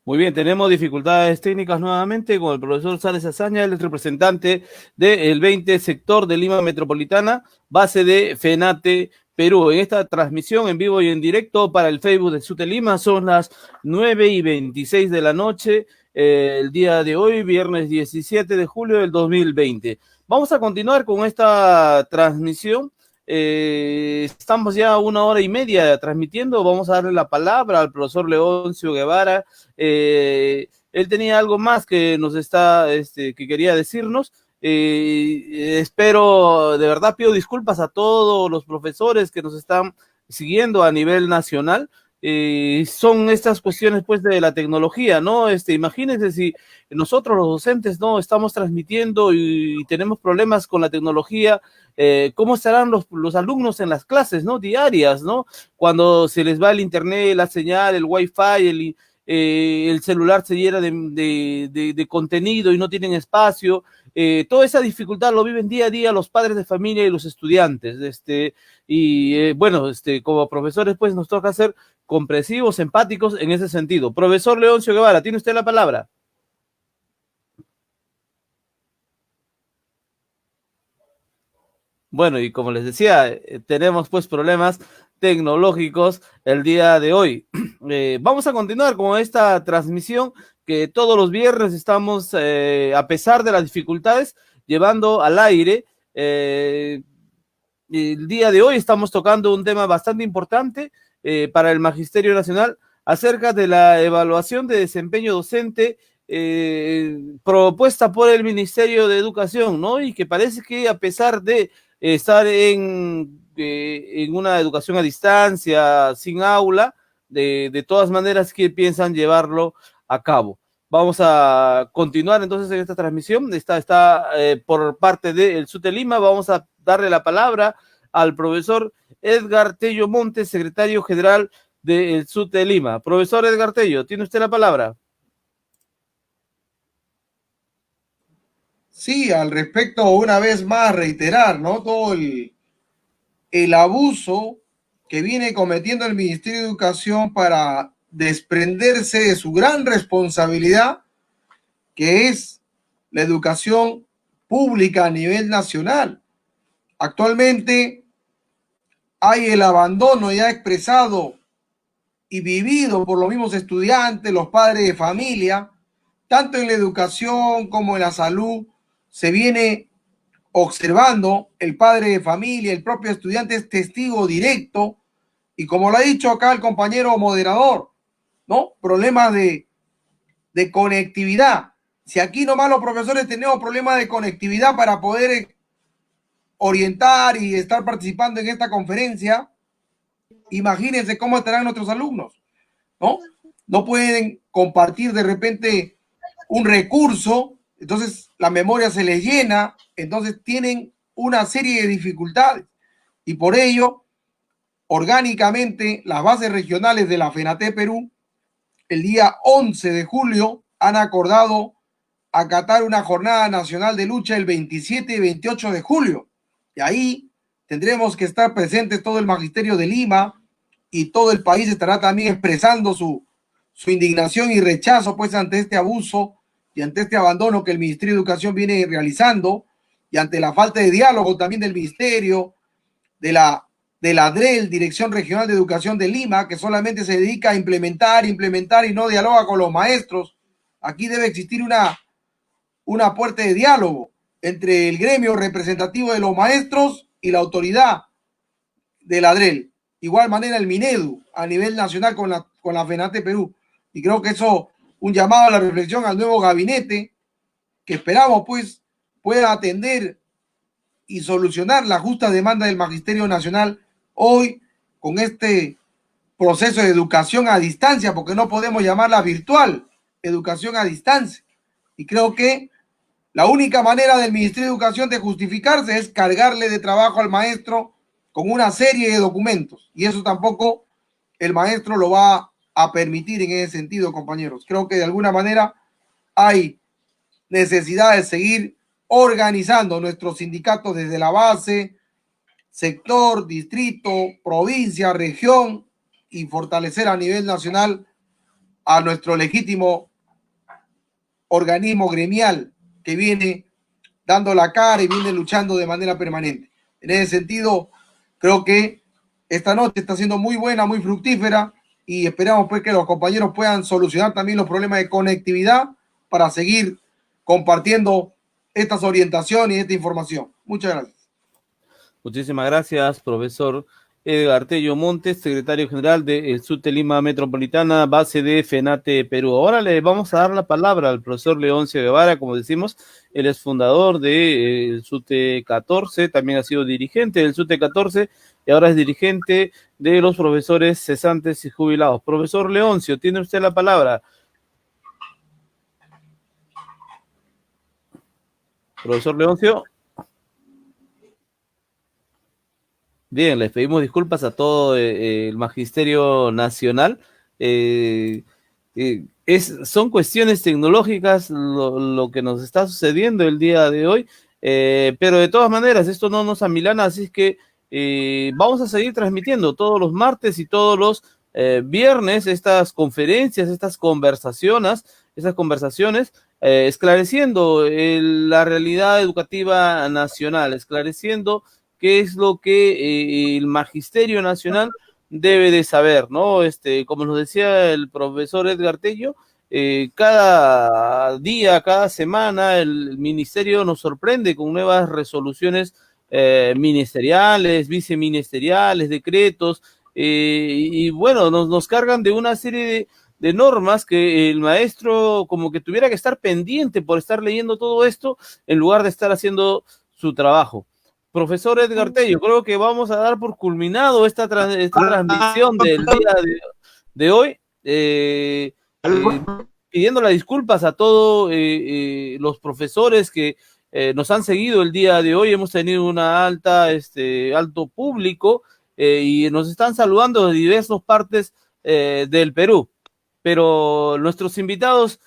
Muy bien, tenemos dificultades técnicas nuevamente con el profesor Sales Azaña, el representante del 20 sector de Lima Metropolitana, base de FENATE Perú. En esta transmisión en vivo y en directo para el Facebook de SUTE Lima son las 9:26 de la noche, el día de hoy, viernes 17 de julio del 2020. Vamos a continuar con esta transmisión. Estamos ya 1 hora y media transmitiendo. Vamos a darle la palabra al profesor Leoncio Guevara. Él tenía algo más que nos que quería decirnos. Espero, de verdad pido disculpas a todos los profesores que nos están siguiendo a nivel nacional. Son estas cuestiones pues de la tecnología, ¿no? Imagínense si nosotros los docentes no estamos transmitiendo y tenemos problemas con la tecnología, ¿cómo estarán los alumnos en las clases, ¿no? Diarias, ¿no? Cuando se les va el internet, la señal, el wifi, el celular se llena de contenido y no tienen espacio. Toda esa dificultad lo viven día a día los padres de familia y los estudiantes. Bueno, como profesores pues nos toca ser comprensivos, empáticos en ese sentido. Profesor Leoncio Guevara, tiene usted la palabra. Bueno, y como les decía, tenemos pues problemas tecnológicos el día de hoy. Vamos a continuar con esta transmisión que todos los viernes estamos, a pesar de las dificultades, llevando al aire. El día de hoy estamos tocando un tema bastante importante para el Magisterio Nacional acerca de la evaluación de desempeño docente propuesta por el Ministerio de Educación, ¿no? Y que parece que a pesar de estar en una educación a distancia, sin aula, de todas maneras que piensan llevarlo a cabo. Vamos a continuar entonces en esta transmisión. Está por parte del SUTE Lima. Vamos a darle la palabra al profesor Edgar Tello Montes, secretario general del SUTE Lima. Profesor Edgar Tello, tiene usted la palabra. Sí, al respecto, una vez más reiterar, ¿no? Todo el abuso que viene cometiendo el Ministerio de Educación para desprenderse de su gran responsabilidad, que es la educación pública a nivel nacional. Actualmente hay el abandono ya expresado y vivido por los mismos estudiantes, los padres de familia, tanto en la educación como en la salud. Se viene observando, el padre de familia, el propio estudiante es testigo directo, y como lo ha dicho acá el compañero moderador, ¿no? Problemas de conectividad. Si aquí nomás los profesores tenemos problemas de conectividad para poder orientar y estar participando en esta conferencia, imagínense cómo estarán nuestros alumnos, ¿no? No pueden compartir de repente un recurso, entonces la memoria se les llena, entonces tienen una serie de dificultades y por ello, orgánicamente, las bases regionales de la FENATE Perú, el día 11 de julio, han acordado acatar una jornada nacional de lucha el 27 y 28 de julio. Y ahí tendremos que estar presentes todo el magisterio de Lima y todo el país estará también expresando su indignación y rechazo pues ante este abuso y ante este abandono que el Ministerio de Educación viene realizando y ante la falta de diálogo también del Ministerio, de la DREL, Dirección Regional de Educación de Lima, que solamente se dedica a implementar y no dialoga con los maestros. Aquí debe existir una puerta de diálogo entre el gremio representativo de los maestros y la autoridad de la DREL. Igual manera el Minedu a nivel nacional con la FENATE Perú. Y creo que eso, un llamado a la reflexión al nuevo gabinete, que esperamos pues pueda atender y solucionar la justa demanda del Magisterio Nacional hoy con este proceso de educación a distancia, porque no podemos llamarla virtual, educación a distancia. Y creo que la única manera del Ministerio de Educación de justificarse es cargarle de trabajo al maestro con una serie de documentos. Y eso tampoco el maestro lo va a permitir en ese sentido, compañeros. Creo que de alguna manera hay necesidad de seguir organizando nuestros sindicatos desde la base, sector, distrito, provincia, región y fortalecer a nivel nacional a nuestro legítimo organismo gremial que viene dando la cara y viene luchando de manera permanente. En ese sentido, creo que esta noche está siendo muy buena, muy fructífera y esperamos pues que los compañeros puedan solucionar también los problemas de conectividad para seguir compartiendo estas orientaciones y esta información. Muchas gracias. Muchísimas gracias, profesor Edgar Tello Montes, secretario general del SUTE Lima Metropolitana, base de FENATE Perú. Ahora le vamos a dar la palabra al profesor Leoncio Guevara, como decimos, él es fundador del SUTE 14, también ha sido dirigente del SUTE 14 y ahora es dirigente de los profesores cesantes y jubilados. Profesor Leoncio, tiene usted la palabra. Profesor Leoncio. Bien, les pedimos disculpas a todo el Magisterio Nacional. Son cuestiones tecnológicas lo que nos está sucediendo el día de hoy, pero de todas maneras esto no nos amilana, así es que vamos a seguir transmitiendo todos los martes y todos los viernes estas conferencias, estas conversaciones, esclareciendo la realidad educativa nacional, esclareciendo qué es lo que el Magisterio Nacional debe de saber, ¿no? Como nos decía el profesor Edgar Tello, cada día, cada semana, el ministerio nos sorprende con nuevas resoluciones ministeriales, viceministeriales, decretos, y bueno, nos cargan de una serie de normas que el maestro como que tuviera que estar pendiente por estar leyendo todo esto en lugar de estar haciendo su trabajo. Profesor Edgar Tello, creo que vamos a dar por culminado esta transmisión del día de hoy, pidiendo las disculpas a todos los profesores que nos han seguido el día de hoy. Hemos tenido una alto público y nos están saludando de diversas partes del Perú, pero nuestros invitados,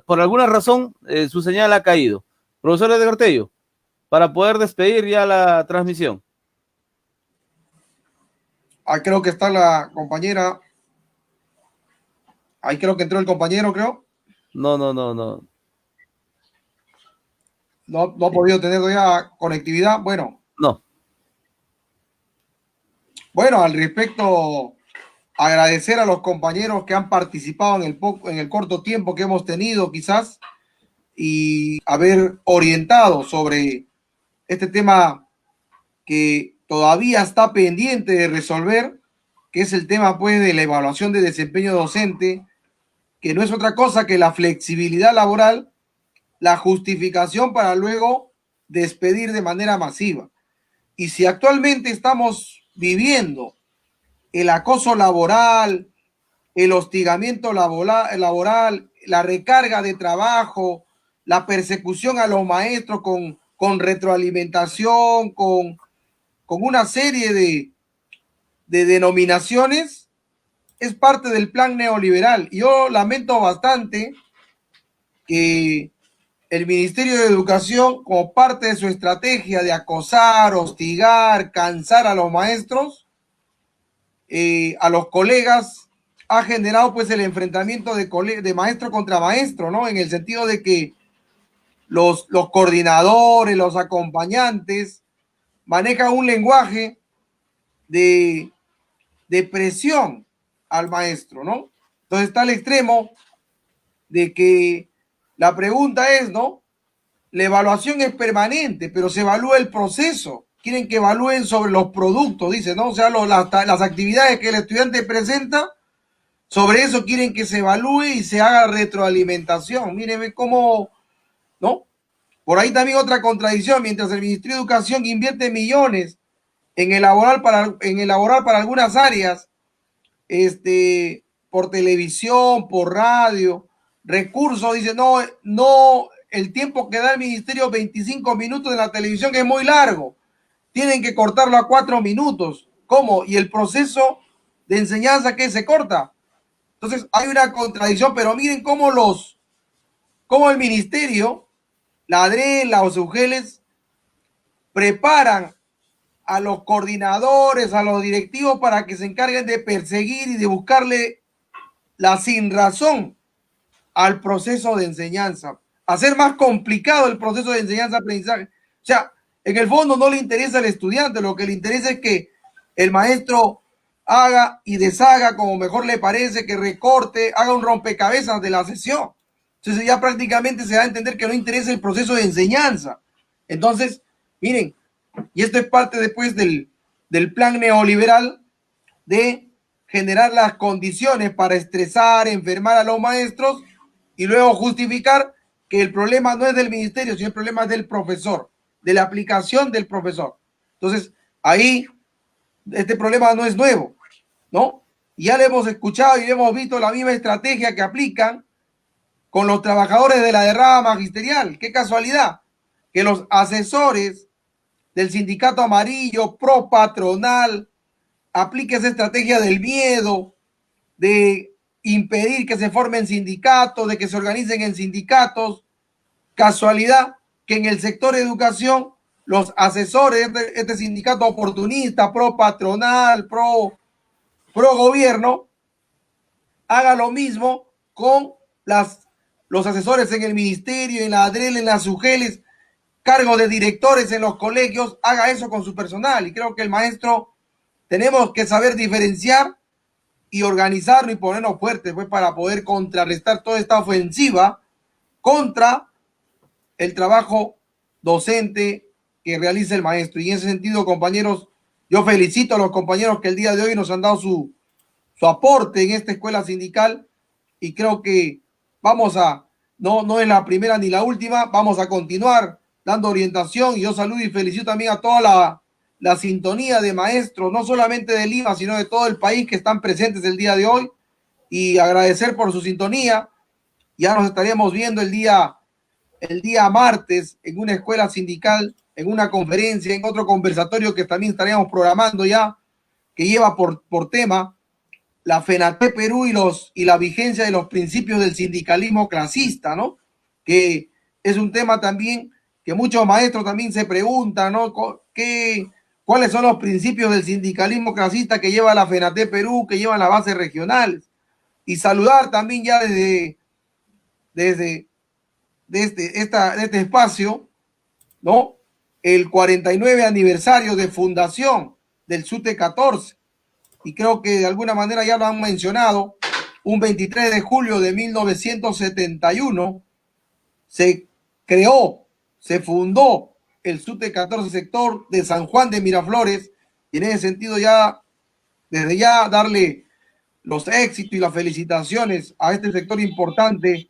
por alguna razón, su señal ha caído. Profesor Edgar Tello, para poder despedir ya la transmisión. Ahí creo que está la compañera. Ahí creo que entró el compañero, creo. No. No ha podido tener todavía conectividad. Bueno. No. Bueno, al respecto, agradecer a los compañeros que han participado en el corto tiempo que hemos tenido, quizás, y haber orientado sobre este tema que todavía está pendiente de resolver, que es el tema pues de la evaluación de desempeño docente, que no es otra cosa que la flexibilidad laboral, la justificación para luego despedir de manera masiva. Y si actualmente estamos viviendo el acoso laboral, el hostigamiento laboral, la recarga de trabajo, la persecución a los maestros con retroalimentación, con una serie de denominaciones, es parte del plan neoliberal. Y yo lamento bastante que el Ministerio de Educación, como parte de su estrategia de acosar, hostigar, cansar a los maestros, a los colegas, ha generado pues el enfrentamiento de maestro contra maestro, ¿no? En el sentido de que los coordinadores, los acompañantes, manejan un lenguaje de presión al maestro, ¿no? Entonces está al extremo de que la pregunta es, ¿no? La evaluación es permanente, pero se evalúa el proceso. Quieren que evalúen sobre los productos, dice, ¿no? O sea, las actividades que el estudiante presenta, sobre eso quieren que se evalúe y se haga retroalimentación. Miren cómo, ¿no? Por ahí también otra contradicción, mientras el Ministerio de Educación invierte millones en elaborar para algunas áreas, por televisión, por radio, recursos, dice, no, el tiempo que da el ministerio, 25 minutos de la televisión, es muy largo, tienen que cortarlo a 4 minutos. ¿Cómo? Y el proceso de enseñanza, que se corta. Entonces hay una contradicción, pero miren cómo el ministerio, la ADRE, la OSUGELES, preparan a los coordinadores, a los directivos, para que se encarguen de perseguir y de buscarle la sinrazón al proceso de enseñanza, hacer más complicado el proceso de enseñanza-aprendizaje. O sea, en el fondo no le interesa al estudiante, lo que le interesa es que el maestro haga y deshaga como mejor le parece, que recorte, haga un rompecabezas de la sesión. Entonces ya prácticamente se da a entender que no interesa el proceso de enseñanza. Entonces, miren, y esto es parte después del plan neoliberal de generar las condiciones para estresar, enfermar a los maestros y luego justificar que el problema no es del ministerio, sino el problema es del profesor, de la aplicación del profesor. Entonces, ahí este problema no es nuevo, ¿no? Y ya le hemos escuchado y hemos visto la misma estrategia que aplican con los trabajadores de la derrama magisterial. Qué casualidad que los asesores del sindicato amarillo pro patronal aplique esa estrategia del miedo, de impedir que se formen sindicatos, de que se organicen en sindicatos. Casualidad que en el sector educación los asesores de este sindicato oportunista, pro patronal, pro gobierno, haga lo mismo con los asesores en el ministerio, en la ADREL, en las UGELES, cargo de directores en los colegios, haga eso con su personal. Y creo que el maestro tenemos que saber diferenciar y organizarlo y ponernos fuertes, pues, para poder contrarrestar toda esta ofensiva contra el trabajo docente que realiza el maestro. Y en ese sentido, compañeros, yo felicito a los compañeros que el día de hoy nos han dado su aporte en esta escuela sindical, y creo que no es la primera ni la última, vamos a continuar dando orientación. Y yo saludo y felicito también a toda la sintonía de maestros, no solamente de Lima, sino de todo el país, que están presentes el día de hoy, y agradecer por su sintonía. Ya nos estaríamos viendo el día martes en una escuela sindical, en una conferencia, en otro conversatorio que también estaríamos programando ya, que lleva por tema la FENATE Perú y la vigencia de los principios del sindicalismo clasista, ¿no? Que es un tema también que muchos maestros también se preguntan, ¿no? ¿Cuáles son los principios del sindicalismo clasista que lleva la FENATE Perú, que llevan las bases regionales? Y saludar también ya desde este espacio, ¿no? El 49 aniversario de fundación del SUTE 14. Y creo que de alguna manera ya lo han mencionado. Un 23 de julio de 1971 se fundó el SUTE 14 sector de San Juan de Miraflores, y en ese sentido desde ya darle los éxitos y las felicitaciones a este sector importante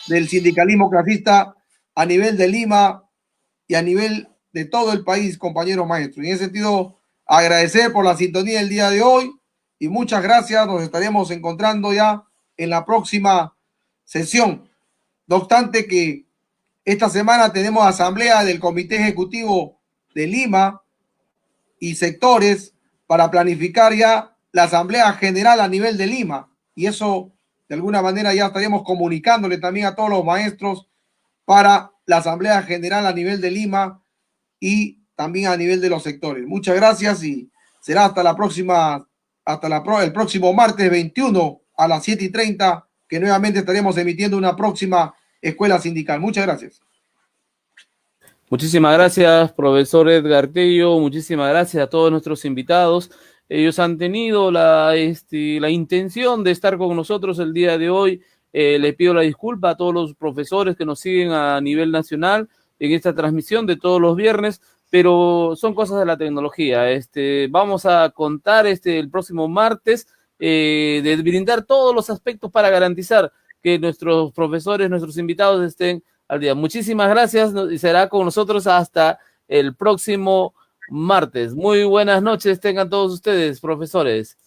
del sindicalismo clasista a nivel de Lima y a nivel de todo el país, compañeros maestros. En ese sentido, agradecer por la sintonía del día de hoy y muchas gracias. Nos estaremos encontrando ya en la próxima sesión. No obstante que esta semana tenemos asamblea del Comité Ejecutivo de Lima y sectores para planificar ya la asamblea general a nivel de Lima. Y eso, de alguna manera, ya estaremos comunicándole también a todos los maestros para la asamblea general a nivel de Lima y también a nivel de los sectores. Muchas gracias y será hasta la próxima, el próximo martes 21 a las 7:30, que nuevamente estaremos emitiendo una próxima escuela sindical. Muchas gracias. Muchísimas gracias, profesor Edgar Tello. Muchísimas gracias a todos nuestros invitados. Ellos han tenido la intención de estar con nosotros el día de hoy. Le pido la disculpa a todos los profesores que nos siguen a nivel nacional en esta transmisión de todos los viernes, pero son cosas de la tecnología. Vamos a contar el próximo martes de brindar todos los aspectos para garantizar que nuestros profesores, nuestros invitados estén al día. Muchísimas gracias y será con nosotros hasta el próximo martes. Muy buenas noches tengan todos ustedes, profesores.